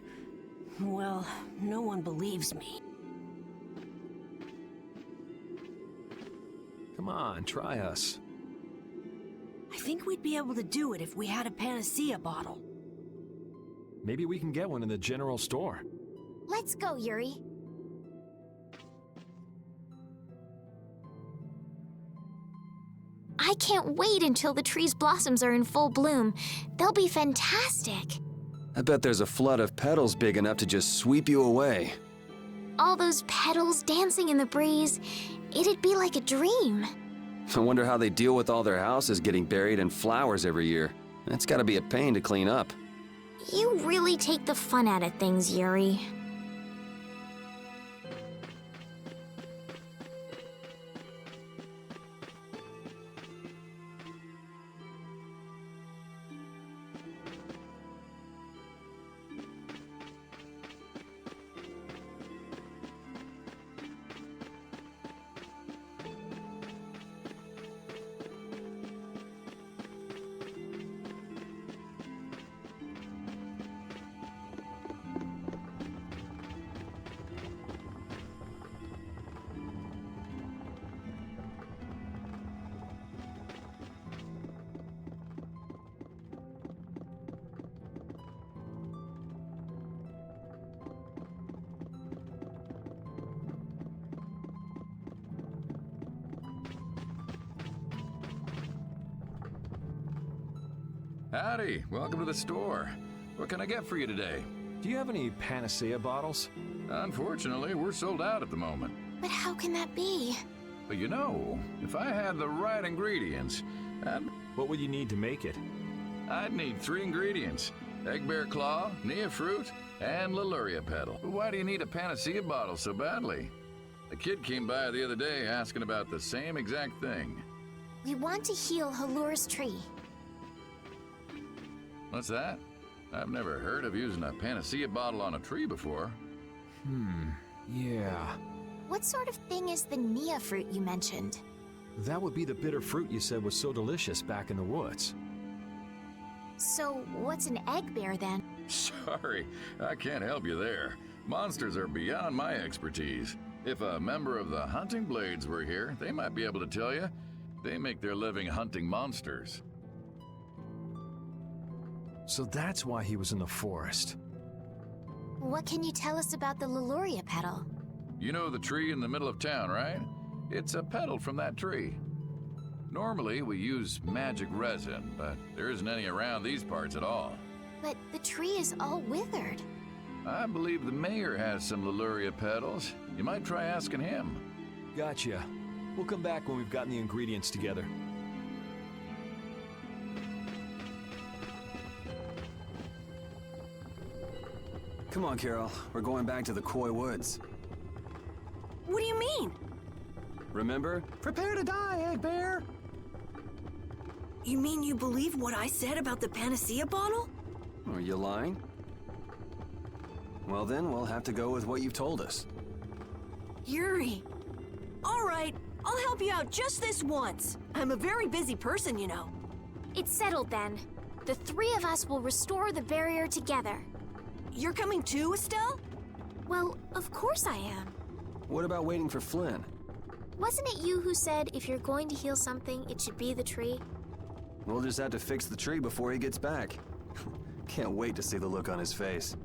well, no one believes me. Come on, try us. I think we'd be able to do it if we had a panacea bottle. Maybe we can get one in the general store. Let's go, Yuri. I can't wait until the tree's blossoms are in full bloom. They'll be fantastic. I bet there's a flood of petals big enough to just sweep you away. All those petals dancing in the breeze. It'd be like a dream. I wonder how they deal with all their houses getting buried in flowers every year. That's gotta be a pain to clean up. You really take the fun out of things, Yuri. Howdy, welcome to the store. What can I get for you today? Do you have any panacea bottles? Unfortunately, we're sold out at the moment. But how can that be? But you know, if I had the right ingredients, What would you need to make it? I'd need 3 ingredients. Egg bear claw, nia fruit, and Leluria petal. But why do you need a panacea bottle so badly? A kid came by the other day asking about the same exact thing. We want to heal Halur's tree. What's that? I've never heard of using a panacea bottle on a tree before. Yeah. What sort of thing is the nia fruit you mentioned? That would be the bitter fruit you said was so delicious back in the woods. So, what's an egg bear then? Sorry, I can't help you there. Monsters are beyond my expertise. If a member of the hunting blades were here, they might be able to tell you. They make their living hunting monsters. So that's why he was in the forest. What can you tell us about the Leluria petal? You know the tree in the middle of town, right? It's a petal from that tree. Normally, we use magic resin, but there isn't any around these parts at all. But the tree is all withered. I believe the mayor has some Leluria petals. You might try asking him. Gotcha. We'll come back when we've gotten the ingredients together. Come on, Carol. We're going back to the Koi Woods. What do you mean? Remember? Prepare to die, Egg Bear! You mean you believe what I said about the panacea bottle? Are you lying? Well then, we'll have to go with what you've told us. Yuri. All right, I'll help you out just this once. I'm a very busy person, you know. It's settled then. The 3 of us will restore the barrier together. You're coming too, Estelle? Well, of course I am. What about waiting for Flynn? Wasn't it you who said if you're going to heal something, it should be the tree? We'll just have to fix the tree before he gets back. Can't wait to see the look on his face.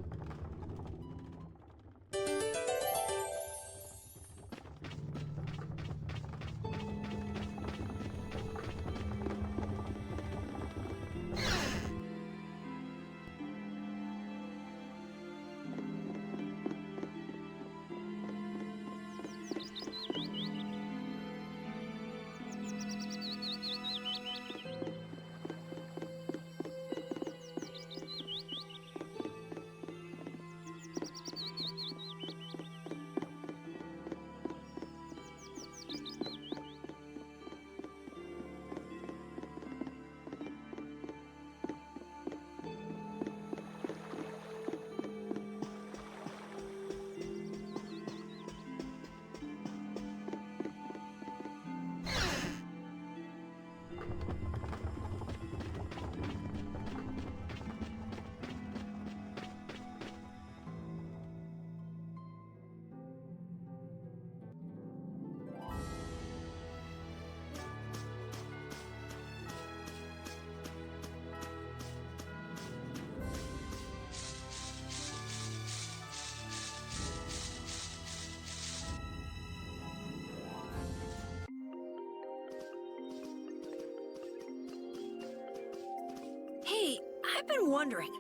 Hey, I've been wondering,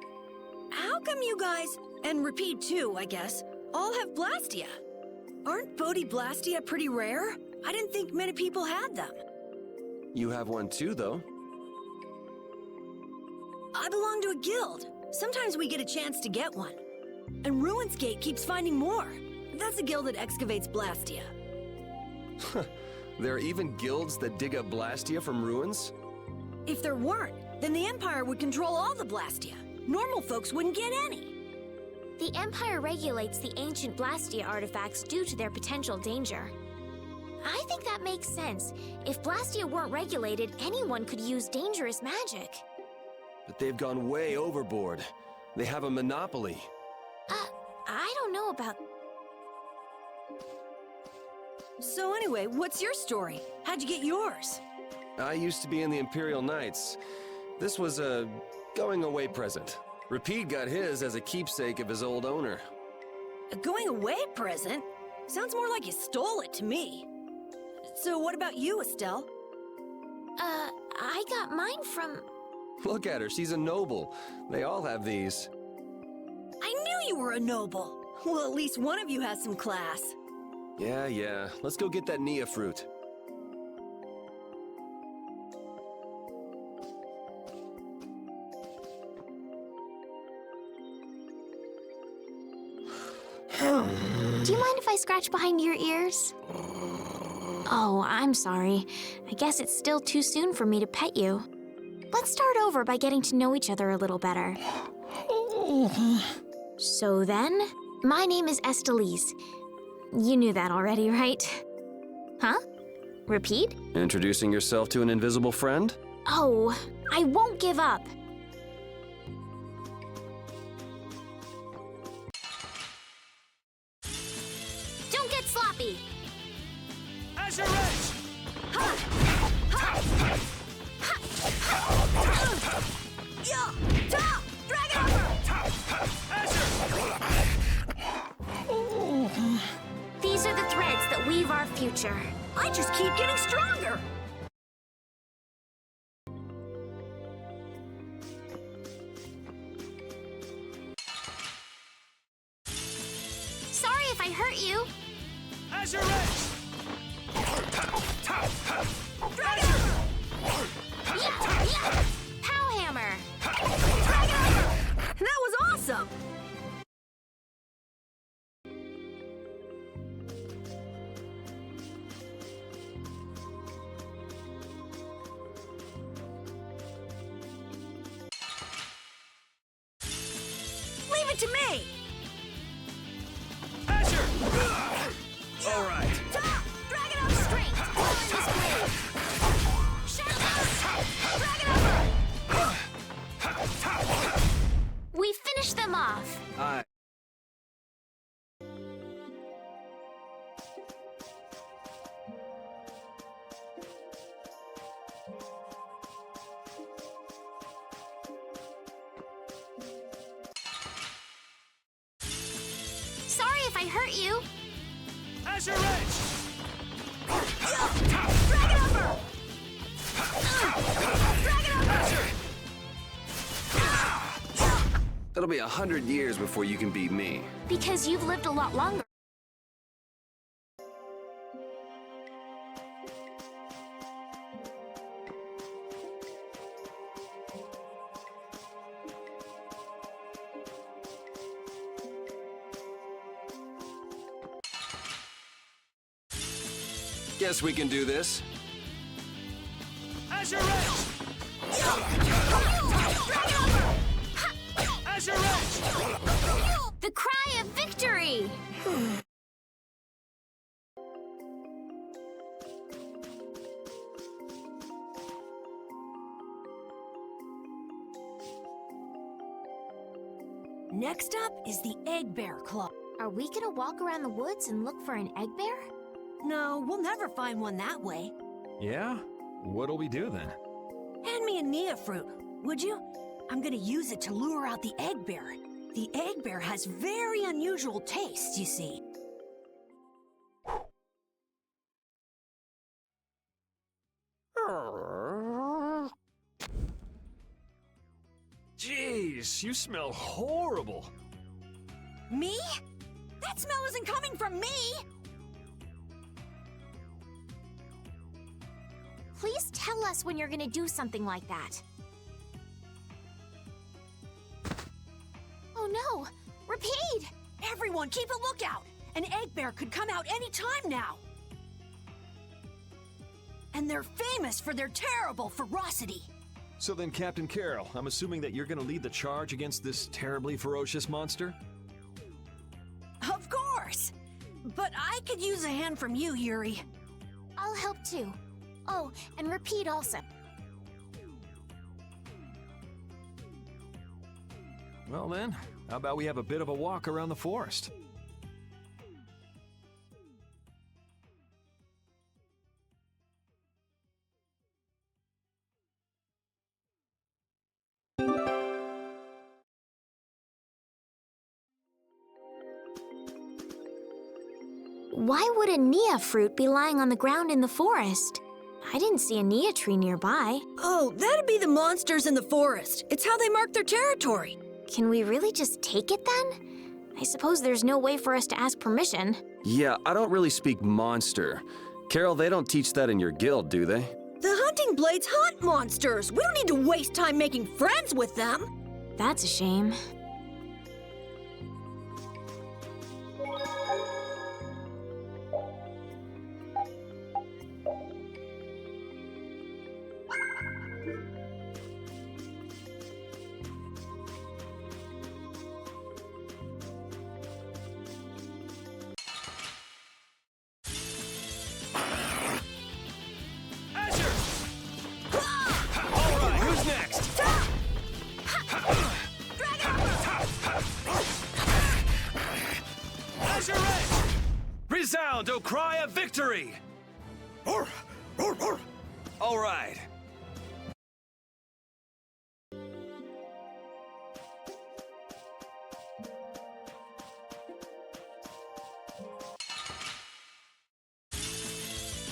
how come you guys, and Repeat too, I guess, all have Blastia? Aren't Bodhi Blastia pretty rare? I didn't think many people had them. You have one too, though. I belong to a guild. Sometimes we get a chance to get one. And Ruins Gate keeps finding more. That's a guild that excavates Blastia. There are even guilds that dig up Blastia from ruins? If there weren't, then the Empire would control all the Blastia. Normal folks wouldn't get any. The Empire regulates the ancient Blastia artifacts due to their potential danger. I think that makes sense. If Blastia weren't regulated, anyone could use dangerous magic. But they've gone way overboard. They have a monopoly. I don't know about... So anyway, what's your story? How'd you get yours? I used to be in the Imperial Knights. This was a going-away present. Rapide got his as a keepsake of his old owner. A going-away present? Sounds more like you stole it to me. So what about you, Estelle? I got mine from... Look at her, she's a noble. They all have these. I knew you were a noble. Well, at least one of you has some class. Yeah. Let's go get that Nia fruit. Do you mind if I scratch behind your ears? Oh, I'm sorry. I guess it's still too soon for me to pet you. Let's start over by getting to know each other a little better. So then, my name is Estelise. You knew that already, right? Huh? Repeat? Introducing yourself to an invisible friend? Oh, I won't give up. Don't get sloppy. Azure Edge! These are the threads that weave our future. I just keep getting stronger. Sorry if I hurt you. Azure Edge! Yeah! Pow hammer! That was awesome! Leave it to me! Azure! All right. Dragon of strength! Pulling this blade! We finished them off. Sorry if I hurt you. Azure Edge! Dragon Upper! Dragon Upper! It'll be 100 years before you can beat me. Because you've lived a lot longer. Guess we can do this. Azure Edge! Azure Edge! The cry of victory! Next up is the Egg Bear Club. Are we gonna walk around the woods and look for an egg bear? No, we'll never find one that way. Yeah? What'll we do then? Hand me a Nia fruit, would you? I'm gonna use it to lure out the egg bear. The egg bear has very unusual tastes, you see. Jeez, you smell horrible. Me? That smell isn't coming from me! Please tell us when you're gonna do something like that. Repeat! Everyone, keep a lookout! An egg bear could come out any time now! And they're famous for their terrible ferocity. So then, Captain Carol, I'm assuming that you're gonna lead the charge against this terribly ferocious monster? Of course! But I could use a hand from you, Yuri. I'll help too. Oh, and Repeat also. Well then, how about we have a bit of a walk around the forest? Why would a Nia fruit be lying on the ground in the forest? I didn't see a Nia tree nearby. Oh, that'd be the monsters in the forest. It's how they mark their territory. Can we really just take it then? I suppose there's no way for us to ask permission. Yeah, I don't really speak monster. Carol, they don't teach that in your guild, do they? The hunting blades hunt monsters. We don't need to waste time making friends with them. That's a shame. Resound, O cry of victory! All right.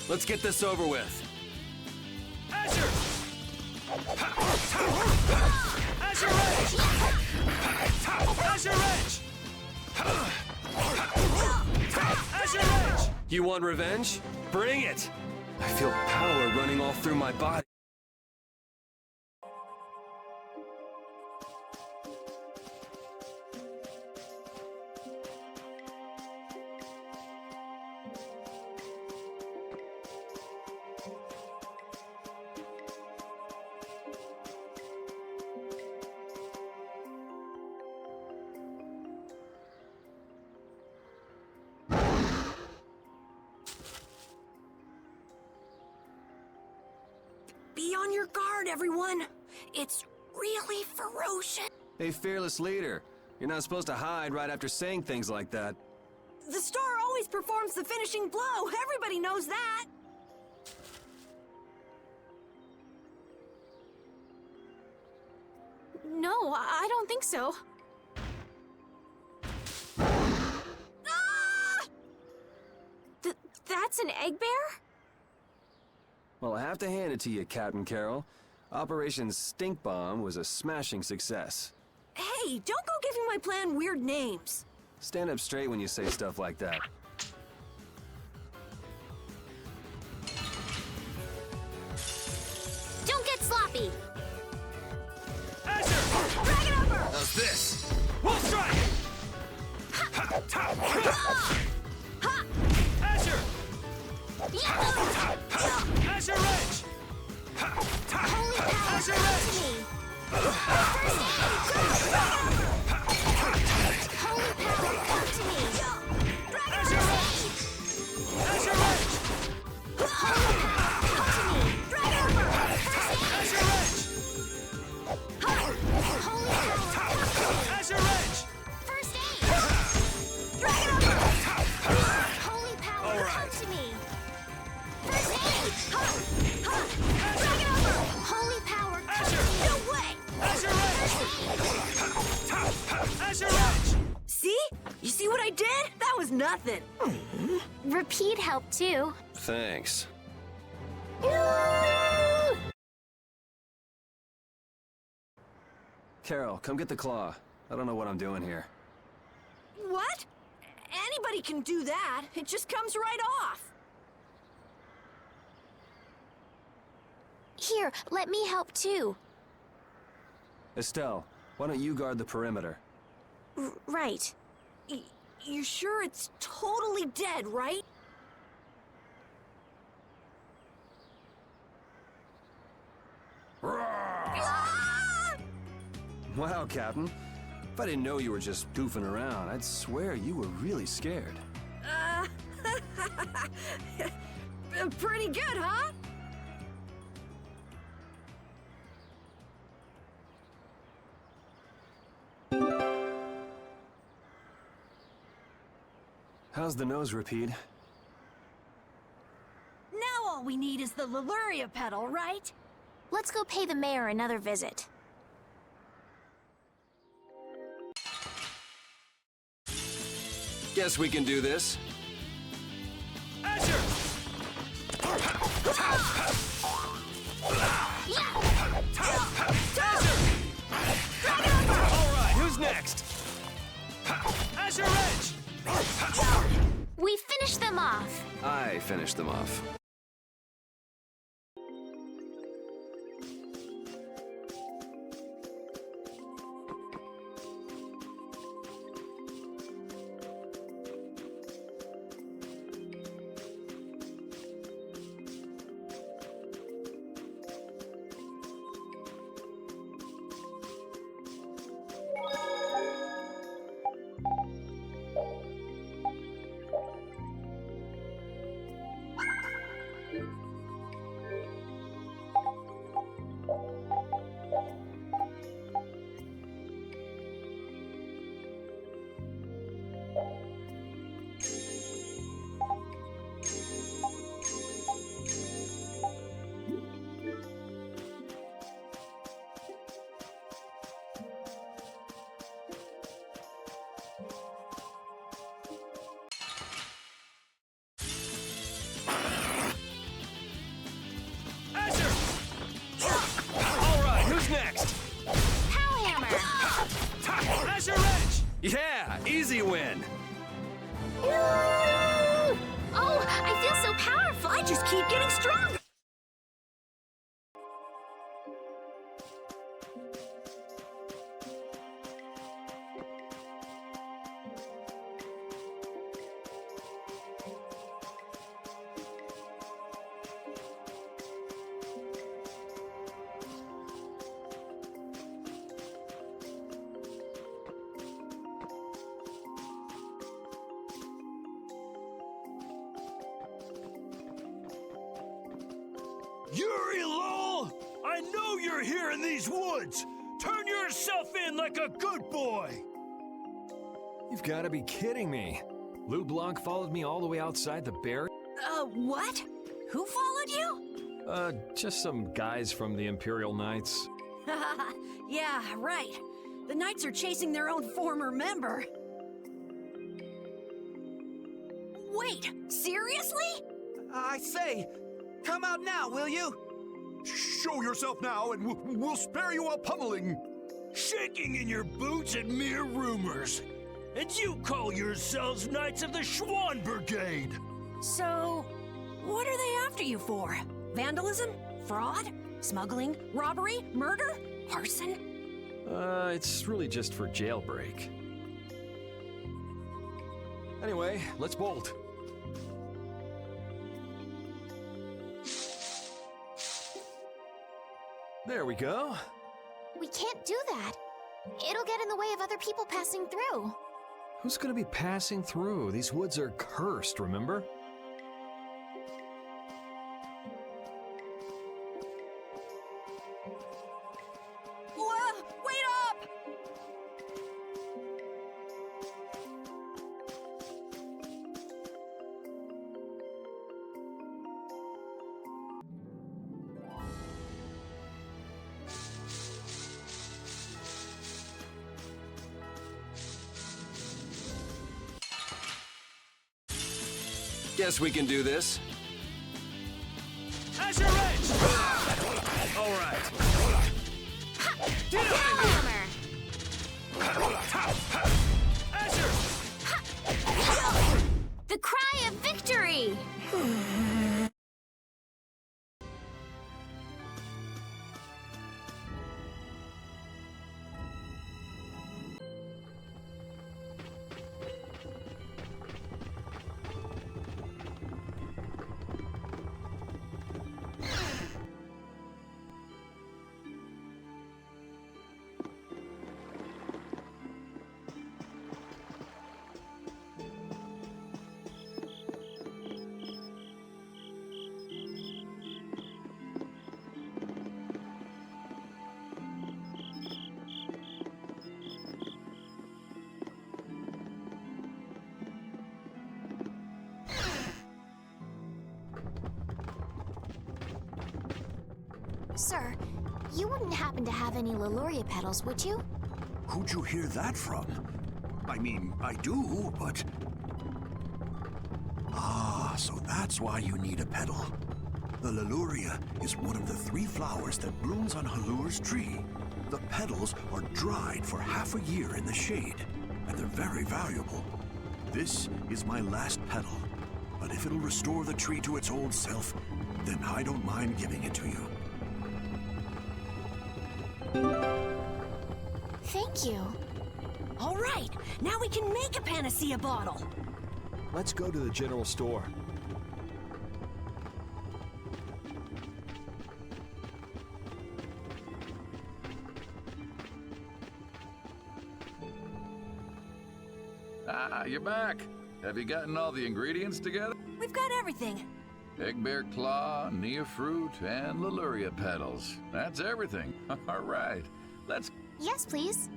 Let's get this over with. Azure! Azure Edge! Azure Edge! Azure Edge! You want revenge? Bring it! I feel power running all through my body. Be on your guard, everyone. It's really ferocious. Hey, fearless leader. You're not supposed to hide right after saying things like that. The star always performs the finishing blow. Everybody knows that. No, I don't think so. Ah! That's an egg bear? Well, I have to hand it to you, Captain Carol. Operation Stink Bomb was a smashing success. Hey, don't go giving my plan weird names. Stand up straight when you say stuff like that. Don't get sloppy! Azure! Drag it over! How's this? Wolf strike! Azure! Azure Edge! Holy power, Azure come Edge! to me! Holy power, come to me! Azure Edge! Azure Edge! Holy power, come to me! Azure Edge! Holy power, come to me! Azure Edge! First aid! Holy power, All come right. to me! First aid! Holy power, come to me! No way! Azure Edge! Azure Edge! See? You see what I did? That was nothing. Repeat help too. Thanks. Carol, come get the claw. I don't know what I'm doing here. What? Anybody can do that. It just comes right off. Here, let me help too. Estelle, why don't you guard the perimeter? Right. You're sure it's totally dead, right? Wow, Captain. If I didn't know you were just goofing around, I'd swear you were really scared. Pretty good, huh? How's the nose, Repeat? Now all we need is the Leluria pedal, right? Let's go pay the mayor another visit. Guess we can do this. Azure! Alright, who's next? Azure Edge! We finished them off. I finished them off. Yeah, easy win. Oh, I feel so powerful. I just keep getting stronger. Yuri Lowell! I know you're here in these woods! Turn yourself in like a good boy! You've got to be kidding me. Lou Blanc followed me all the way outside the barrier? What? Who followed you? Just some guys from the Imperial Knights. Yeah, right. The Knights are chasing their own former member. Wait, seriously? I say, come out now, will you? Show yourself now, and we'll spare you a pummeling. Shaking in your boots at mere rumors. And you call yourselves Knights of the Schwann Brigade! So, what are they after you for? Vandalism? Fraud? Smuggling? Robbery? Murder? Arson? It's really just for jailbreak. Anyway, let's bolt. There we go. We can't do that. It'll get in the way of other people passing through. Who's gonna be passing through? These woods are cursed, remember? Whoa, wait up! Guess we can do this. Azure Edge! All right. Get out of here! Azure! The cry of victory! Sir, you wouldn't happen to have any Leluria petals, would you? Who'd you hear that from? I mean, I do, but... Ah, so that's why you need a petal. The Leluria is one of the 3 flowers that blooms on Halur's tree. The petals are dried for half a year in the shade, and they're very valuable. This is my last petal, but if it'll restore the tree to its old self, then I don't mind giving it to you. Thank you. All right, now we can make a panacea bottle. Let's go to the general store. Ah, you're back. Have you gotten all the ingredients together? We've got everything. Eggbear claw, Nia fruit, and Leluria petals. That's everything. All right, let's... Yes, please.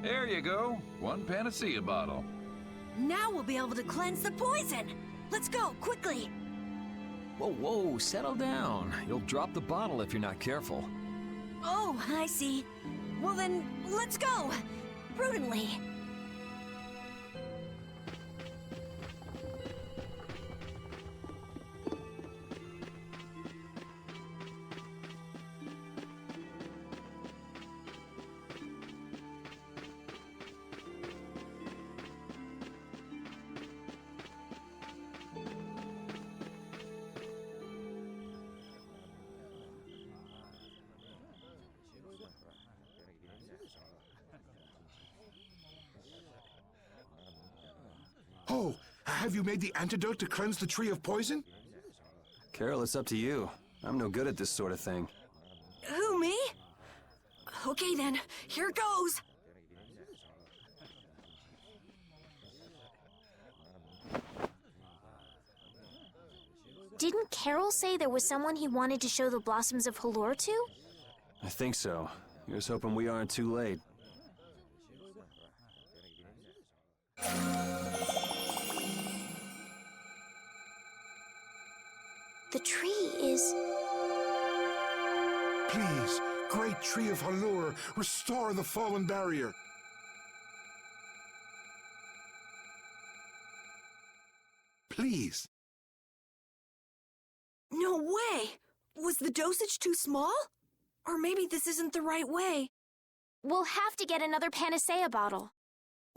There you go. 1 panacea bottle. Now we'll be able to cleanse the poison. Let's go, quickly. Whoa, whoa, settle down. You'll drop the bottle if you're not careful. Oh, I see. Well then, let's go. Prudently. Oh, have you made the antidote to cleanse the tree of poison? Carol, it's up to you. I'm no good at this sort of thing. Who, me? Okay then, here goes. Didn't Carol say there was someone he wanted to show the blossoms of Halur to? I think so. Here's hoping we aren't too late. The tree is... Please, great tree of Halur, restore the fallen barrier. Please. No way! Was the dosage too small? Or maybe this isn't the right way. We'll have to get another panacea bottle.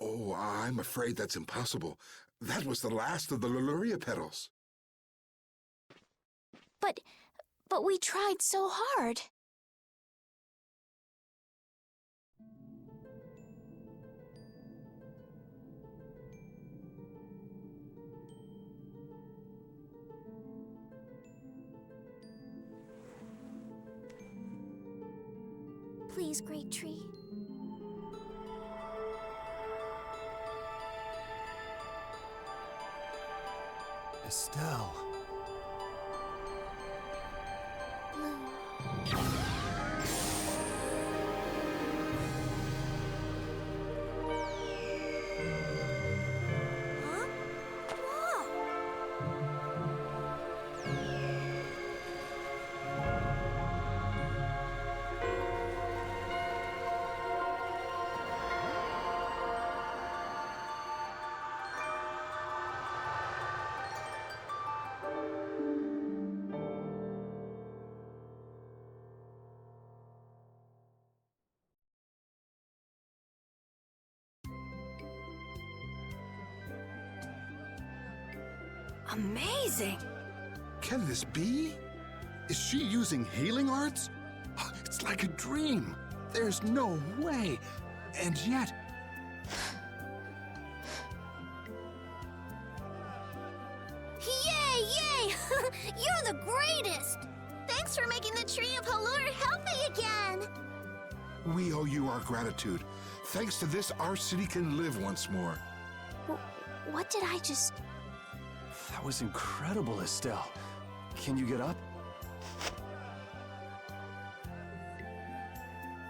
Oh, I'm afraid that's impossible. That was the last of the Leluria petals. But we tried so hard. Please, great tree. Estelle. Amazing! Can this be? Is she using healing arts? It's like a dream. There's no way. And yet... Yay, yay! You're the greatest! Thanks for making the tree of Halur healthy again! We owe you our gratitude. Thanks to this, our city can live once more. What did I just... That was incredible, Estelle. Can you get up?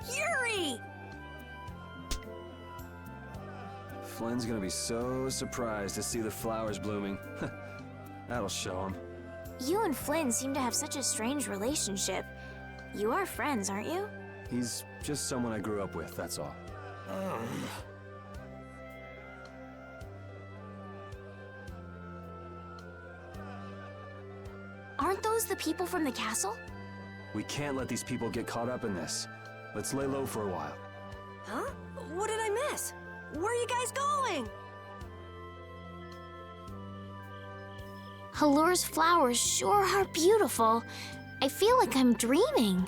Yuri! Flynn's gonna be so surprised to see the flowers blooming. That'll show him. You and Flynn seem to have such a strange relationship. You are friends, aren't you? He's just someone I grew up with, that's all. Aren't those the people from the castle? We can't let these people get caught up in this. Let's lay low for a while. Huh? What did I miss? Where are you guys going? Halur's flowers sure are beautiful. I feel like I'm dreaming.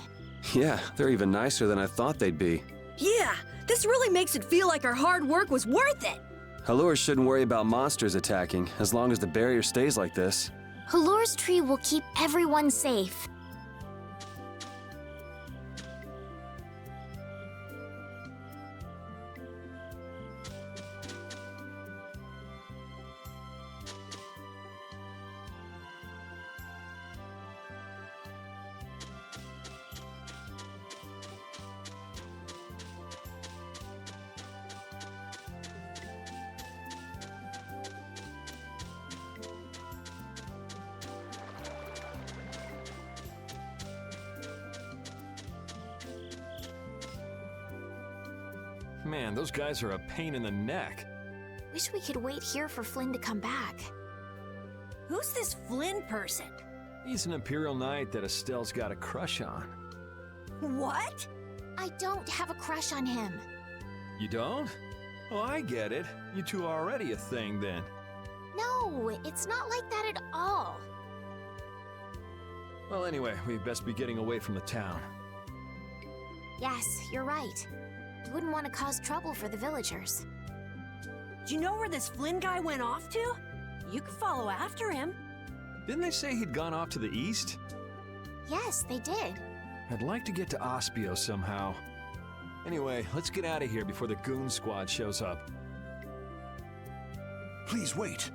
Yeah, they're even nicer than I thought they'd be. Yeah, this really makes it feel like our hard work was worth it. Halur shouldn't worry about monsters attacking, as long as the barrier stays like this. Halur's tree will keep everyone safe. Man, those guys are a pain in the neck. Wish we could wait here for Flynn to come back. Who's this Flynn person? He's an Imperial Knight that Estelle's got a crush on. What? I don't have a crush on him. You don't? Oh, I get it. You two are already a thing then. No, it's not like that at all. Well, anyway, we'd best be getting away from the town. Yes, you're right. You wouldn't want to cause trouble for the villagers. Do you know where this Flynn guy went off to? You could follow after him. Didn't they say he'd gone off to the east? Yes, they did. I'd like to get to Ospio somehow. Anyway, let's get out of here before the goon squad shows up. Please wait.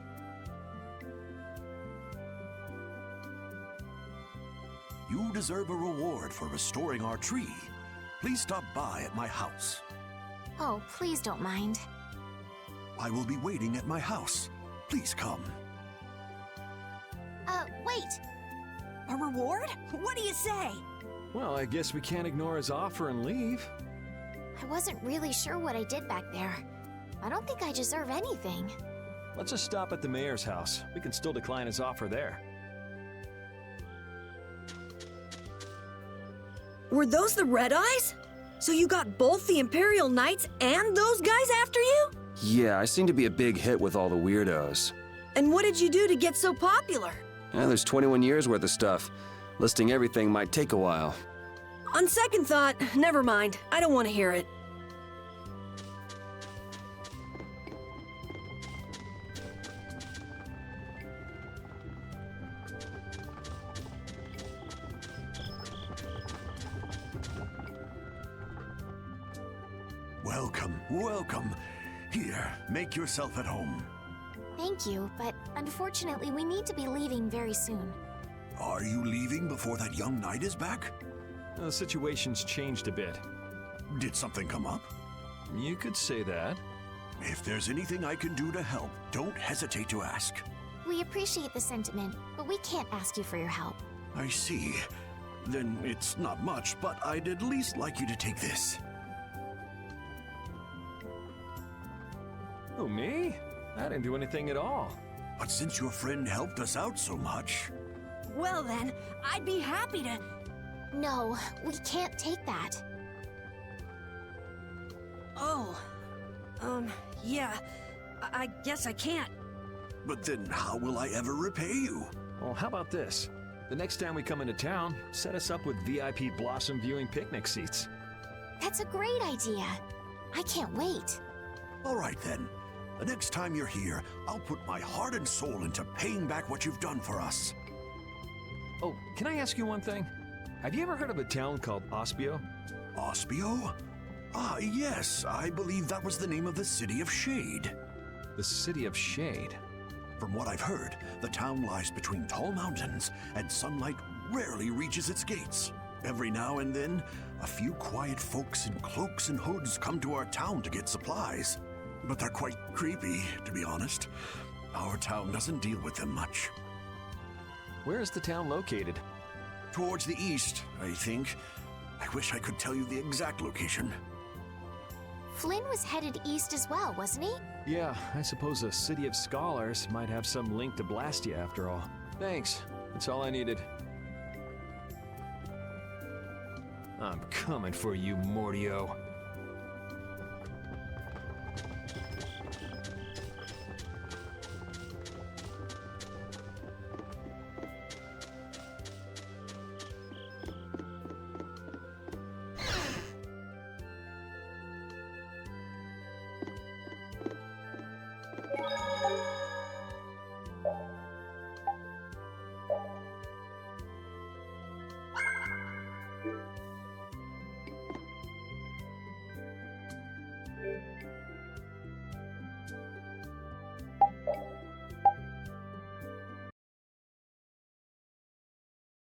You deserve a reward for restoring our tree. Please stop by at my house. Oh, please don't mind. I will be waiting at my house. Please come. Wait. A reward? What do you say? Well, I guess we can't ignore his offer and leave. I wasn't really sure what I did back there. I don't think I deserve anything. Let's just stop at the mayor's house. We can still decline his offer there. Were those the Red Eyes? So you got both the Imperial Knights and those guys after you? Yeah, I seem to be a big hit with all the weirdos. And what did you do to get so popular? There's 21 years worth of stuff. Listing everything might take a while. On second thought, never mind. I don't want to hear it. Welcome, welcome. Here, make yourself at home. Thank you, but unfortunately we need to be leaving very soon. Are you leaving before that young knight is back? The situation's changed a bit. Did something come up? You could say that. If there's anything I can do to help, don't hesitate to ask. We appreciate the sentiment, but we can't ask you for your help. I see. Then it's not much, but I'd at least like you to take this. Who, me? I didn't do anything at all. But since your friend helped us out so much... Well then, I'd be happy to... No, we can't take that. Oh. Yeah. I guess I can't. But then how will I ever repay you? Well, how about this? The next time we come into town, set us up with VIP blossom viewing picnic seats. That's a great idea. I can't wait. All right then. The next time you're here, I'll put my heart and soul into paying back what you've done for us. Oh, can I ask you one thing? Have you ever heard of a town called Ospio? Ospio? Ah, yes, I believe that was the name of the City of Shade. The City of Shade. From what I've heard, the town lies between tall mountains, and sunlight rarely reaches its gates. Every now and then, a few quiet folks in cloaks and hoods come to our town to get supplies. But they're quite creepy, to be honest. Our town doesn't deal with them much. Where is the town located? Towards the east, I think. I wish I could tell you the exact location. Flynn was headed east as well, wasn't he? Yeah, I suppose a city of scholars might have some link to Blastia after all. Thanks, that's all I needed. I'm coming for you, Mordio.